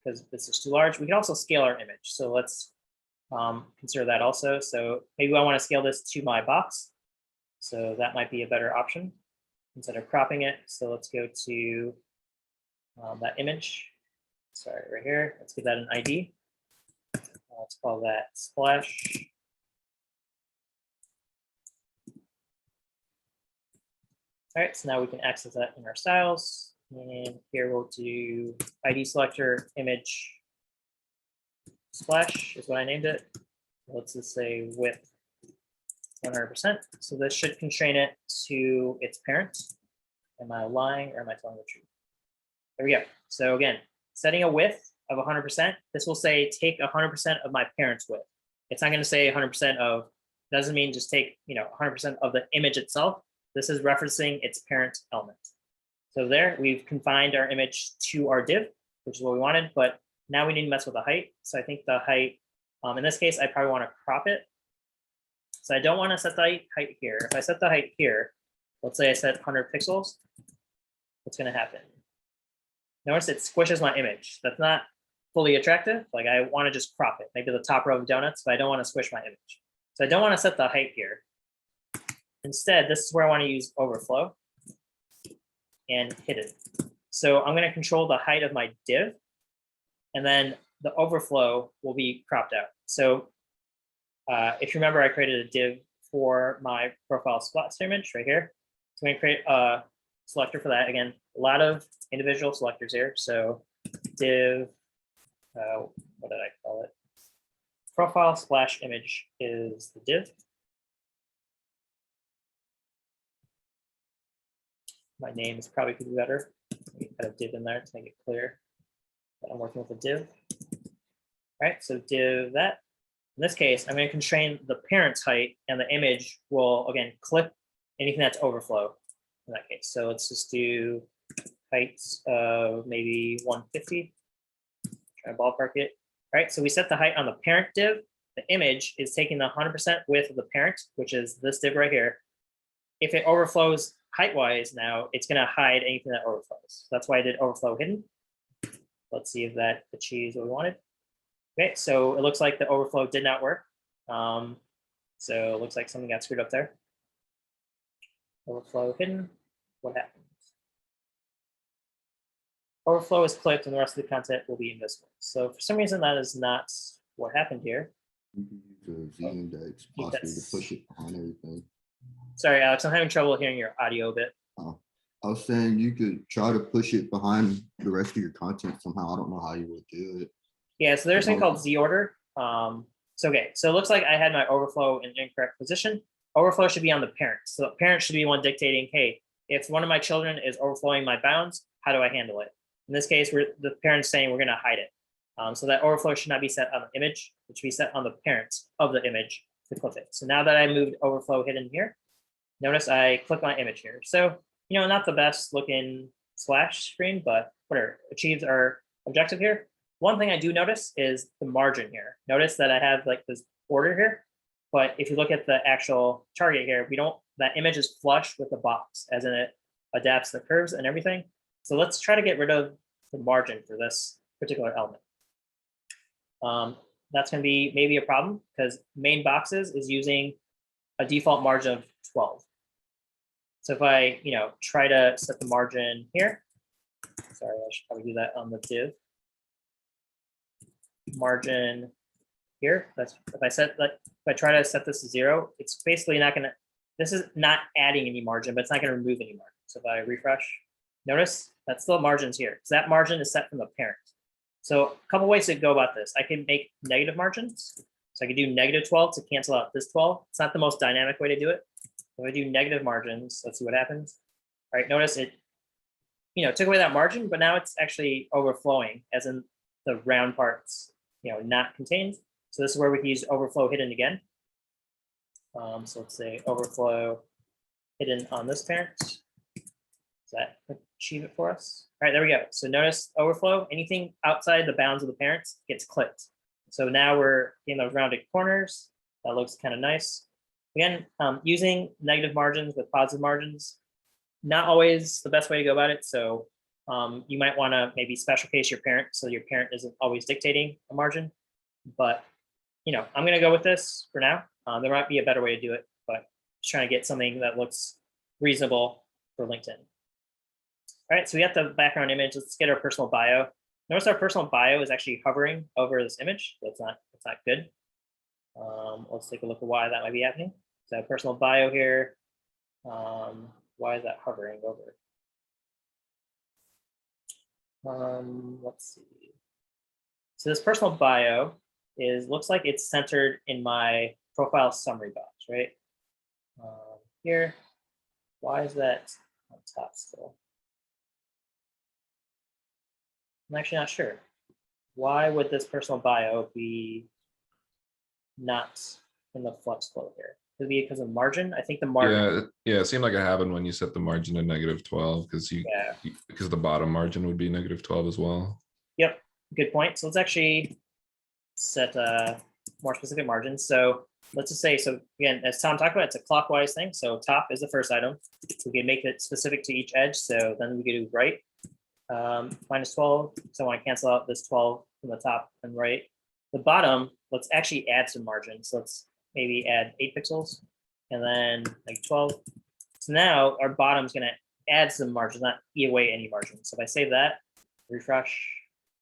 because this is too large. We can also scale our image. So let's consider that also. So maybe I want to scale this to my box. So that might be a better option instead of cropping it. So let's go to that image. Sorry, right here. Let's give that an ID. Let's call that splash. All right, so now we can access that in our styles. And here we'll do ID selector image splash is what I named it. Let's just say width 100%. So this should constrain it to its parent. Am I lying or am I telling the truth? There we go. So again, setting a width of 100%, this will say take 100% of my parent's width. It's not going to say 100% of, doesn't mean just take 100% of the image itself. This is referencing its parent element. So there, we've confined our image to our div, which is what we wanted, but now we need to mess with the height. So I think the height, in this case, I probably want to crop it. So I don't want to set the height here. If I set the height here, let's say I set 100 pixels, what's going to happen? Notice it squishes my image. That's not fully attractive. Like I want to just crop it, maybe the top row of donuts, but I don't want to squish my image. So I don't want to set the height here. Instead, this is where I want to use overflow and hidden. So I'm going to control the height of my div, and then the overflow will be cropped out. So if you remember, I created a div for my profile splash image right here. So I'm going to create a selector for that. Again, a lot of individual selectors here. So div, what did I call it? Profile splash image is the div. My name is probably could be better. Maybe put a div in there to make it clear that I'm working with a div. All right, so div that. In this case, I'm going to constrain the parent's height, and the image will again clip anything that's overflow in that case. So let's just do heights of maybe 150. Try to ballpark it. All right, so we set the height on the parent div. The image is taking the 100% width of the parent, which is this div right here. If it overflows height-wise now, it's going to hide anything that overflows. So that's why I did overflow hidden. Let's see if that achieves what we wanted. Okay, so it looks like the overflow did not work. So it looks like something got screwed up there. Overflow hidden, what happens? Overflow is clipped and the rest of the content will be invisible. So for some reason, that is not what happened here. You can use a z-index possibly to push it behind everything. Sorry, Alex, I'm having trouble hearing your audio a bit. I was saying you could try to push it behind the rest of your content somehow. I don't know how you would do it. Yeah, so there's something called Z order. So okay, so it looks like I had my overflow in incorrect position. Overflow should be on the parent. So the parent should be one dictating, hey, if one of my children is overflowing my bounds, how do I handle it? In this case, the parent's saying we're going to hide it. So that overflow should not be set on the image, it should be set on the parent of the image to clip it. So now that I moved overflow hidden here, notice I click my image here. So, not the best looking splash screen, but whatever, achieves our objective here. One thing I do notice is the margin here. Notice that I have like this border here, but if you look at the actual target here, that image is flush with the box, as in it adapts the curves and everything. So let's try to get rid of the margin for this particular element. That's going to be maybe a problem because main boxes is using a default margin of 12. So if I, try to set the margin here, sorry, I should probably do that on the div. Margin here, if I try to set this to 0, it's basically not going to, this is not adding any margin, but it's not going to remove any margin. So if I refresh, notice that's still margins here. So that margin is set from the parent. So a couple ways to go about this. I can make negative margins. So I could do -12 to cancel out this 12. It's not the most dynamic way to do it. If I do negative margins, let's see what happens. All right, notice it, took away that margin, but now it's actually overflowing, as in the round parts, not contained. So this is where we can use overflow hidden again. So let's say overflow hidden on this parent. Does that achieve it for us? All right, there we go. So notice overflow, anything outside the bounds of the parents gets clipped. So now we're in those rounded corners. That looks kind of nice. Again, using negative margins with positive margins, not always the best way to go about it. So you might want to maybe special case your parent so your parent isn't always dictating a margin. But I'm going to go with this for now. There might be a better way to do it, but just trying to get something that looks reasonable for LinkedIn. All right, so we got the background image. Let's get our personal bio. Notice our personal bio is actually hovering over this image. That's not good. Let's take a look at why that might be happening. So personal bio here. Why is that hovering over? Let's see. So this personal bio looks like it's centered in my profile summary box, right? Here. Why is that on top still? I'm actually not sure. Why would this personal bio be not in the flex flow here? Could it be because of margin? I think the margin. Yeah, it seemed like it happened when you set the margin to -12 because Yeah. because the bottom margin would be -12 as well. Yep. Good point. So let's actually set more specific margins. So let's just say, so again, as Tom talked about, it's a clockwise thing. So top is the first item. We can make it specific to each edge. So then we can do right. -12. So I want to cancel out this 12 from the top and right. The bottom, let's actually add some margin. So let's maybe add 8 pixels and then like 12. So now our bottom is going to add some margin, not eat away any margin. So if I save that, refresh,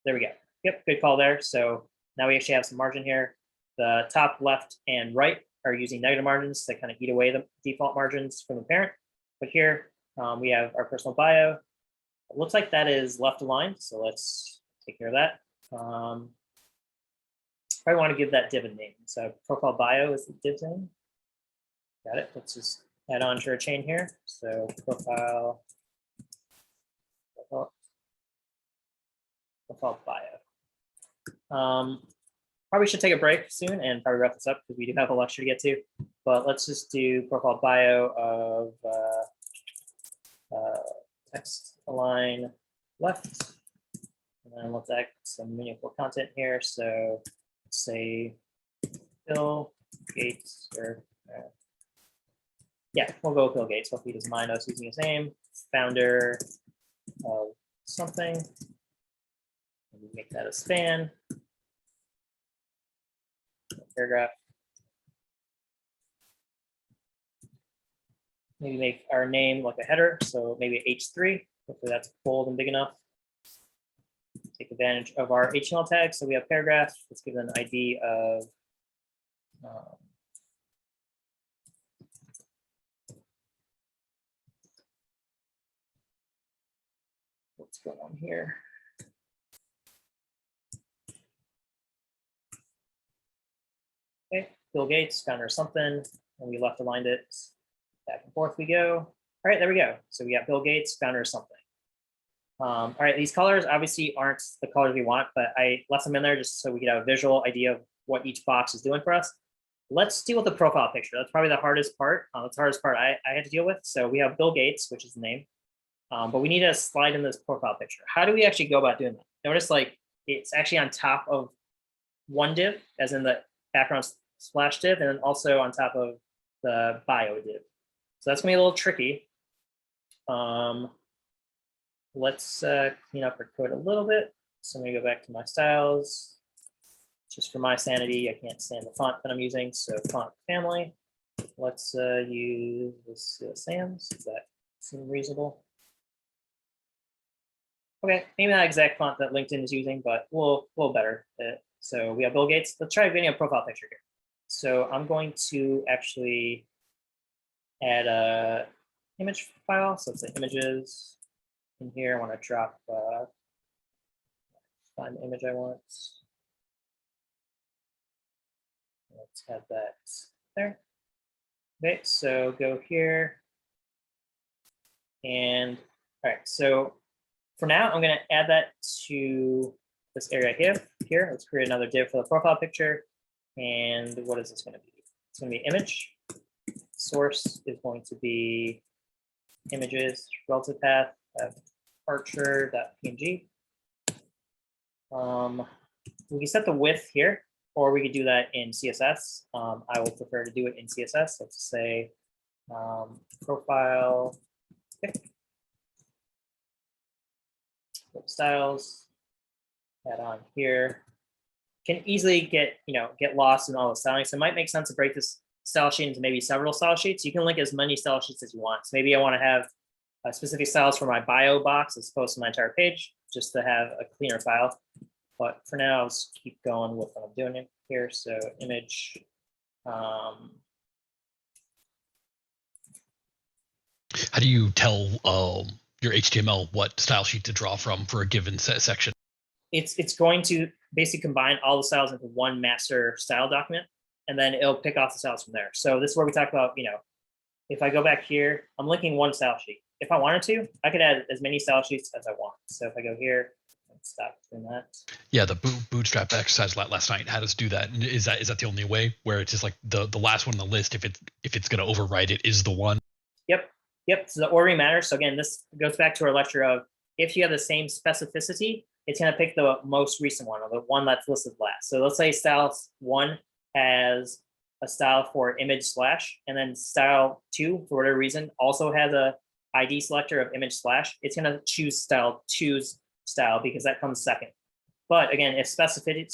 there we go. Yep, good call there. So now we actually have some margin here. The top, left, and right are using negative margins to kind of eat away the default margins from the parent. But here we have our personal bio. It looks like that is left aligned, so let's take care of that. Probably want to give that div a name. So profile bio is the div name. Got it. Let's just add on to our chain here. So profile bio. Probably should take a break soon and probably wrap this up because we do have a lecture to get to. But let's just do profile bio of text align left. And then let's add some meaningful content here. So let's say Bill Gates, or yeah, we'll go with Bill Gates. Hopefully he doesn't mind us using his name. Founder of something. And we make that a span. Paragraph. Maybe make our name like a header, so maybe H3. Hopefully that's bold and big enough. Take advantage of our HTML tag. So we have paragraph. Let's give it an ID of what's going on here? Okay, Bill Gates, founder of something, and we left aligned it. Back and forth we go. All right, there we go. So we got Bill Gates, founder of something. All right, these colors obviously aren't the colors we want, but I left them in there just so we could have a visual idea of what each box is doing for us. Let's deal with the profile picture. That's probably the hardest part. That's the hardest part I had to deal with. So we have Bill Gates, which is the name, but we need to slide in this profile picture. How do we actually go about doing that? Notice like it's actually on top of one div, as in the background splash div, and then also on top of the bio div. So that's gonna be a little tricky. Let's clean up our code a little bit. So I'm gonna go back to my styles. Just for my sanity, I can't stand the font that I'm using. So font family. Let's use this sans. Does that seem reasonable? Okay, maybe not exact font that LinkedIn is using, but we'll better it. So we have Bill Gates. Let's try getting a profile picture here. So I'm going to actually add a image file. So it's the images. In here, I want to drop, find the image I want. Let's add that there. Okay, so go here. And all right, so for now, I'm going to add that to this area here. Let's create another div for the profile picture. And what is this going to be? It's going to be image. Source is going to be images, relative path, archer.png. We can set the width here, or we could do that in CSS. I will prefer to do it in CSS. Let's say profile styles, add on here. Can easily get lost in all the styling. So it might make sense to break this style sheet into maybe several style sheets. You can link as many style sheets as you want. So maybe I want to have specific styles for my bio box as opposed to my entire page, just to have a cleaner file. But for now, I'll just keep going with what I'm doing here. So image. How do you tell your HTML what style sheet to draw from for a given section? It's going to basically combine all the styles into one master style document, and then it'll pick off the styles from there. So this is where we talk about, if I go back here, I'm linking one style sheet. If I wanted to, I could add as many style sheets as I want. So if I go here, let's stop doing that. Yeah, the bootstrap exercise last night had us do that. And is that the only way where it's just like the last one on the list, if it's going to overwrite it, is the one? Yep. So the ordering matters. So again, this goes back to our lecture of if you have the same specificity, it's going to pick the most recent one or the one that's listed last. So let's say style 1 has a style for image slash, and then style 2, for whatever reason, also has a ID selector of image slash. It's going to choose style 2's style because that comes second. But again, if specificity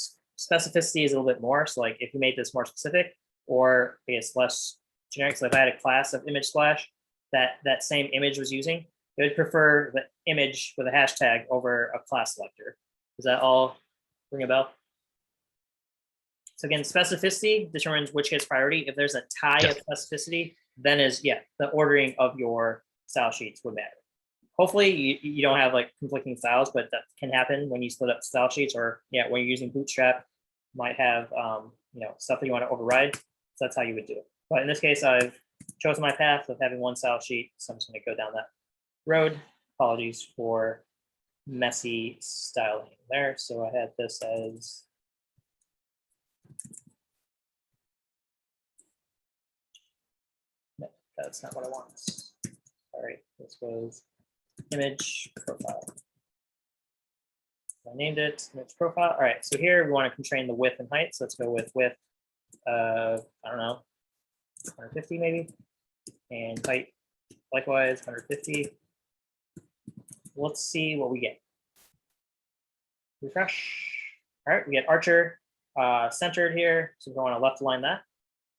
is a little bit more, so like if you made this more specific, or it's less generic, so if I had a class of image slash that same image was using, it would prefer the image with a hashtag over a class selector. Does that all ring a bell? So again, specificity determines which gets priority. If there's a tie of specificity, then the ordering of your style sheets would matter. Hopefully you don't have like conflicting styles, but that can happen when you split up style sheets, or when you're using Bootstrap, you might have stuff that you want to override. So that's how you would do it. But in this case, I've chosen my path of having one style sheet, so I'm just going to go down that road. Apologies for messy styling there. So I had this as no, that's not what I want. Sorry, this was image profile. I named it image profile. All right, so here we want to constrain the width and height. So let's go with width of, I don't know, 150 maybe, and height likewise 150. Let's see what we get. Refresh. All right, we get Archer centered here. So we want to left align that.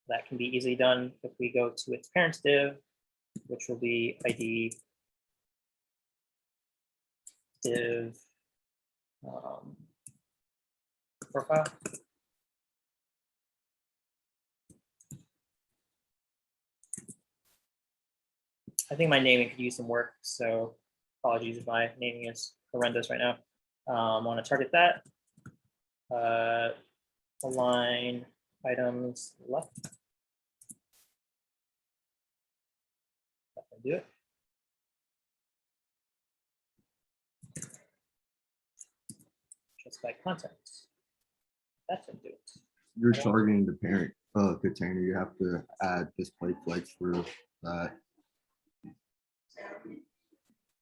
That can be easily done if we go to its parents div, which will be ID div profile. I think my naming could use some work, so apologies if my naming is horrendous right now. I want to target that. Align items left. That can do it. Just by content. That can do it. You're targeting the parent container. You have to add display flex for that.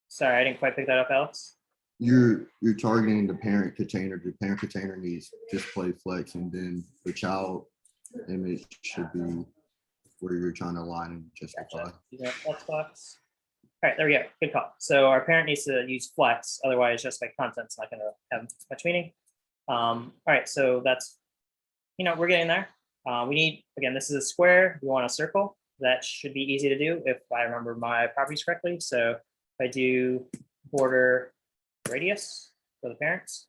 Sorry, I didn't quite pick that up, Alex. You're targeting the parent container. The parent container needs display flex, and then the child image should be where you're trying to align and justify. Gotcha. Using a Flexbox. All right, there we go. Good call. So our parent needs to use flex, otherwise just by content's not going to have much meaning. All right, so that's, we're getting there. We need, again, this is a square. We want a circle. That should be easy to do if I remember my properties correctly. So if I do border radius for the parents.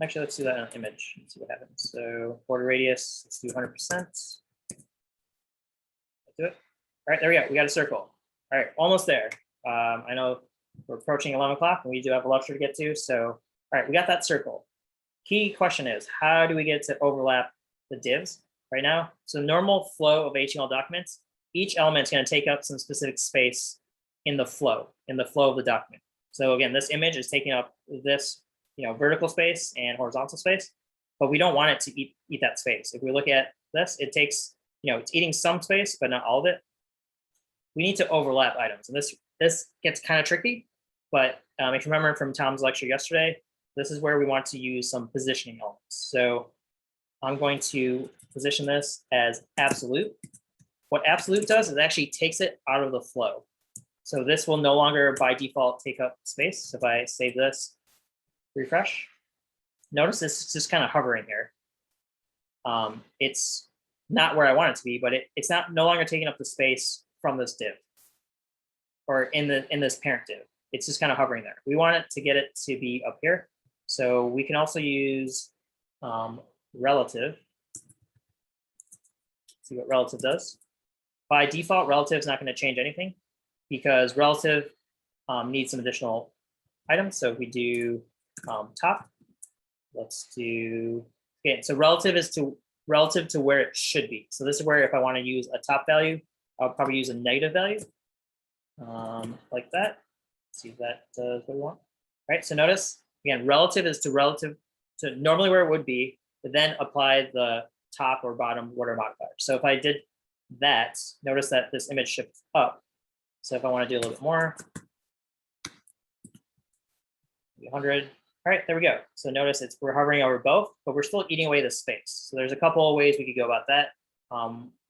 Actually, let's do that in an image and see what happens. So border radius, let's do 100%. Let's do it. All right, there we go. We got a circle. All right, almost there. I know we're approaching 11 o'clock and we do have a lecture to get to. So, all right, we got that circle. Key question is, how do we get to overlap the divs right now? So normal flow of HTML documents, each element is going to take up some specific space in the flow of the document. So again, this image is taking up this, vertical space and horizontal space, but we don't want it to eat that space. If we look at this, it takes, it's eating some space, but not all of it. We need to overlap items, and this gets kind of tricky. But if you remember from Tom's lecture yesterday, this is where we want to use some positioning elements. So I'm going to position this as absolute. What absolute does is it actually takes it out of the flow. So this will no longer by default take up space. So if I save this, refresh, notice this is just kind of hovering here. It's not where I want it to be, but it's no longer taking up the space from this div or in this parent div. It's just kind of hovering there. We want it to get it to be up here. So we can also use relative. See what relative does. By default, relative is not going to change anything because relative needs some additional items. So if we do top, let's do, okay, so relative is to relative to where it should be. So this is where if I want to use a top value, I'll probably use a negative value, like that. See if that does what we want. All right, so notice, again, relative is to relative to normally where it would be, but then apply the top or bottom order modifier. So if I did that, notice that this image shifts up. So if I want to do a little bit more, 100. All right, there we go. So notice we're hovering over both, but we're still eating away the space. So there's a couple of ways we could go about that.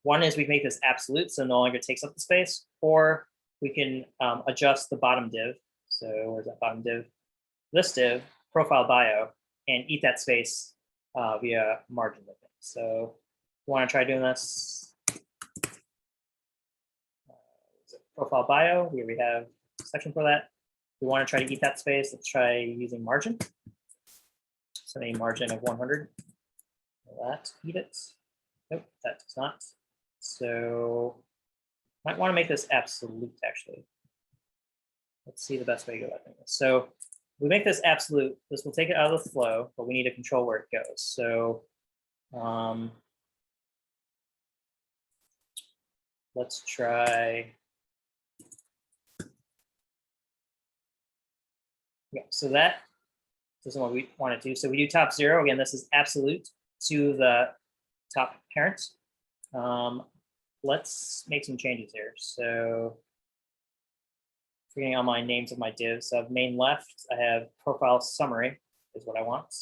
One is we can make this absolute, so no longer takes up the space, or we can adjust the bottom div. So where's that bottom div? This div, profile bio, and eat that space via margin limit. So we want to try doing this. Profile bio, here we have a section for that. We want to try to eat that space. Let's try using margin. So a margin of 100. That eat it. Nope, that does not. So might want to make this absolute actually. Let's see the best way to go about doing this. So we make this absolute. This will take it out of the flow, but we need to control where it goes. So let's try. Yeah, so that isn't what we want to do. So we do top 0. Again, this is absolute to the top parent. Let's make some changes here. So forgetting all my names of my divs. So I have main left, I have profile summary is what I want.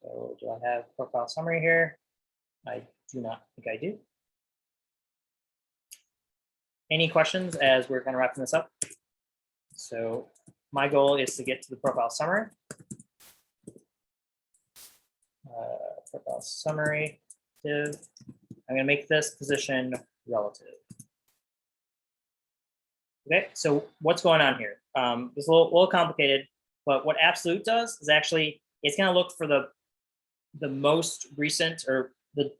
So do I have profile summary here? I do not think I do. Any questions as we're kind of wrapping this up? So my goal is to get to the profile summary. Profile summary div. I'm going to make this position relative. Okay, so what's going on here? It's a little complicated, but what absolute does is actually it's going to look for the most recent or the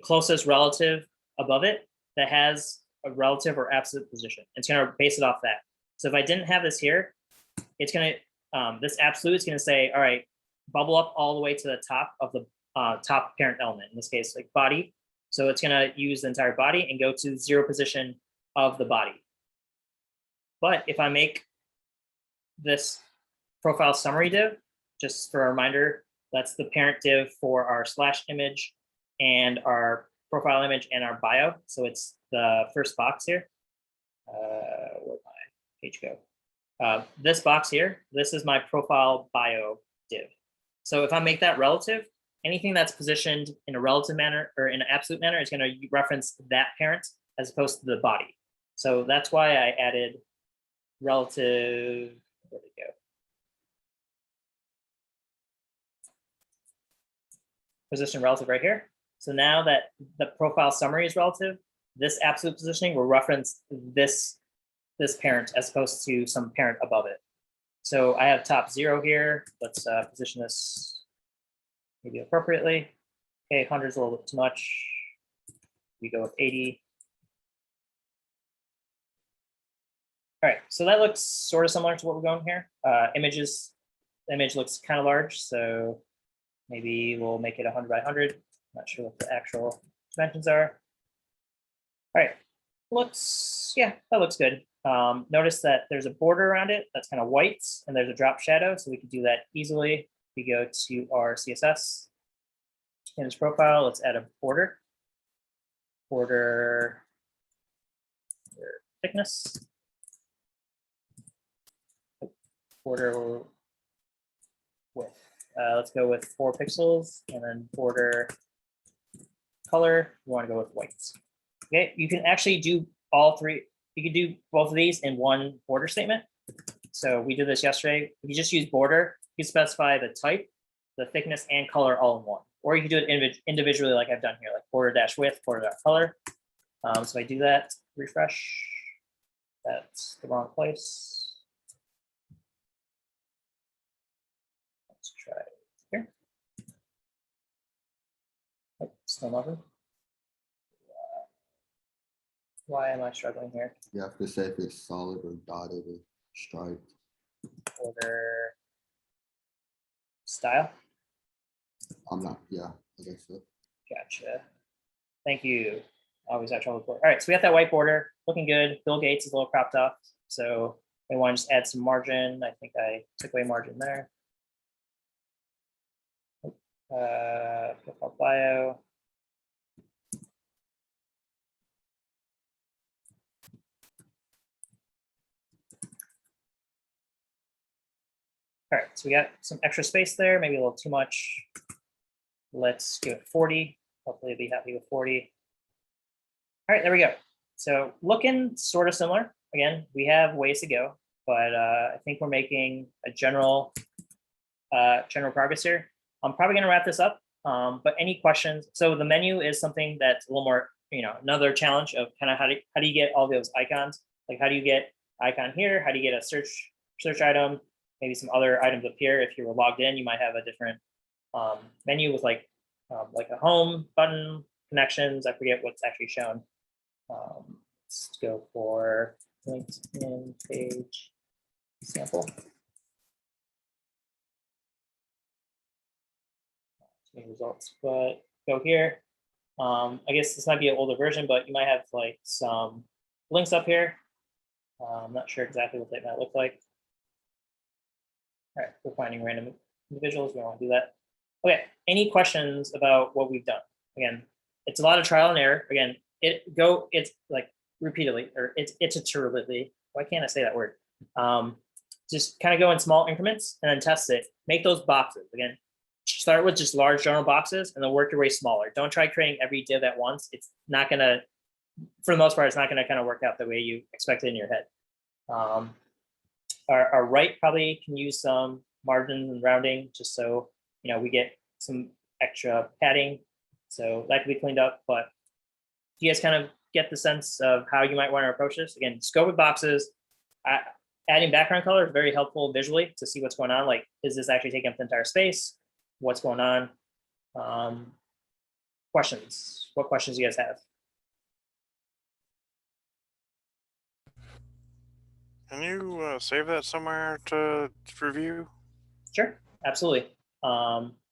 closest relative above it that has a relative or absolute position. It's going to base it off that. So if I didn't have this here, it's going to this absolute is going to say, all right, bubble up all the way to the top of the top parent element, in this case, like body. So it's going to use the entire body and go to 0 position of the body. But if I make this profile summary div, just for a reminder, that's the parent div for our slash image and our profile image and our bio. So it's the first box here. Where'd my page go? This box here, this is my profile bio div. So if I make that relative, anything that's positioned in a relative manner or in an absolute manner is going to reference that parent as opposed to the body. So that's why I added relative, where'd it go? Position relative right here. So now that the profile summary is relative, this absolute positioning will reference this parent as opposed to some parent above it. So I have top 0 here. Let's position this maybe appropriately. Okay, 100 is a little bit too much. We go with 80. All right, so that looks sort of similar to what we're going here. Images, the image looks kind of large, so maybe we'll make it 100 by 100. Not sure what the actual dimensions are. All right, yeah, that looks good. Notice that there's a border around it that's kind of white, and there's a drop shadow, so we can do that easily. We go to our CSS image profile. Let's add a border. Border thickness. Border width. Let's go with 4 pixels, and then border color. We want to go with white. Okay, you can actually do all 3. You can do both of these in one border statement. So we did this yesterday. If you just use border, you can specify the type, the thickness, and color all in one. Or you can do it individually like I've done here, like border dash width, border dash color. So I do that, refresh. That's the wrong place. Let's try here. Oh, still nothing. Why am I struggling here? You have to say if it's solid or dotted or striped. Border style. I'm not, yeah, I guess so. Gotcha. Thank you. Always have trouble with border. All right, so we got that white border looking good. Bill Gates is a little cropped off, so we want to just add some margin. I think I took away margin there. Profile bio. All right, so we got some extra space there, maybe a little too much. Let's give it 40. Hopefully you'll be happy with 40. All right, there we go. So looking sort of similar. Again, we have ways to go, but I think we're making a general progress here. I'm probably gonna wrap this up, but any questions? So the menu is something that's a little more, another challenge of kind of how do you get all those icons? Like how do you get icon here? How do you get a search item? Maybe some other items up here. If you were logged in, you might have a different menu with like a home button, connections. I forget what's actually shown. Let's go for LinkedIn page sample. Results, but go here. I guess this might be an older version, but you might have like some links up here. I'm not sure exactly what they might look like. All right, we're finding random individuals. We don't want to do that. Okay, any questions about what we've done? Again, it's a lot of trial and error. Again, it's like repeatedly, or it's iteratively. Why can't I say that word? Just kind of go in small increments and then test it. Make those boxes. Again, start with just large general boxes and then work your way smaller. Don't try creating every div at once. It's not gonna, for the most part, it's not gonna kind of work out the way you expect it in your head. Our right probably can use some margin and rounding just so we get some extra padding. So that can be cleaned up, but you guys kind of get the sense of how you might want to approach this. Again, scope with boxes. Adding background color is very helpful visually to see what's going on. Like, is this actually taking up the entire space? What's going on? Questions? What questions do you guys have? Can you save that somewhere to review? Sure, absolutely.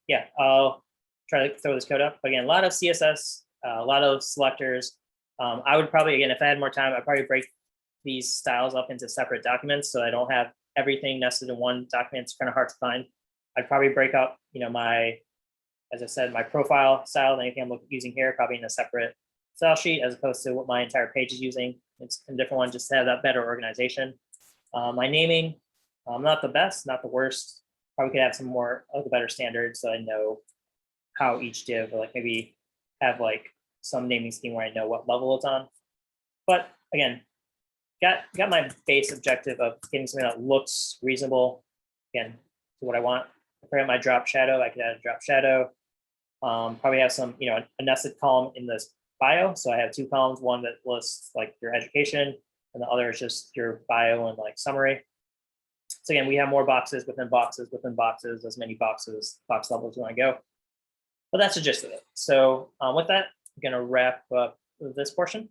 Yeah, I'll try to throw this code up. But again, a lot of CSS, a lot of selectors. I would probably, again, if I had more time, I'd probably break these styles up into separate documents so I don't have everything nested in one document. It's kind of hard to find. I'd probably break up, as I said, my profile style and anything I'm using here, probably in a separate style sheet as opposed to what my entire page is using. It's a different one just to have that better organization. My naming, not the best, not the worst. Probably could have some more of the better standards so I know how each div, or like maybe have like some naming scheme where I know what level it's on. But again, got my base objective of getting something that looks reasonable. Again, to what I want. If I have my drop shadow, I could add a drop shadow. Probably have some, a nested column in this bio. So I have two columns, one that lists like your education and the other is just your bio and like summary. So again, we have more boxes within boxes within boxes, as many box levels you want to go. But that's the gist of it. So with that, I'm going to wrap up this portion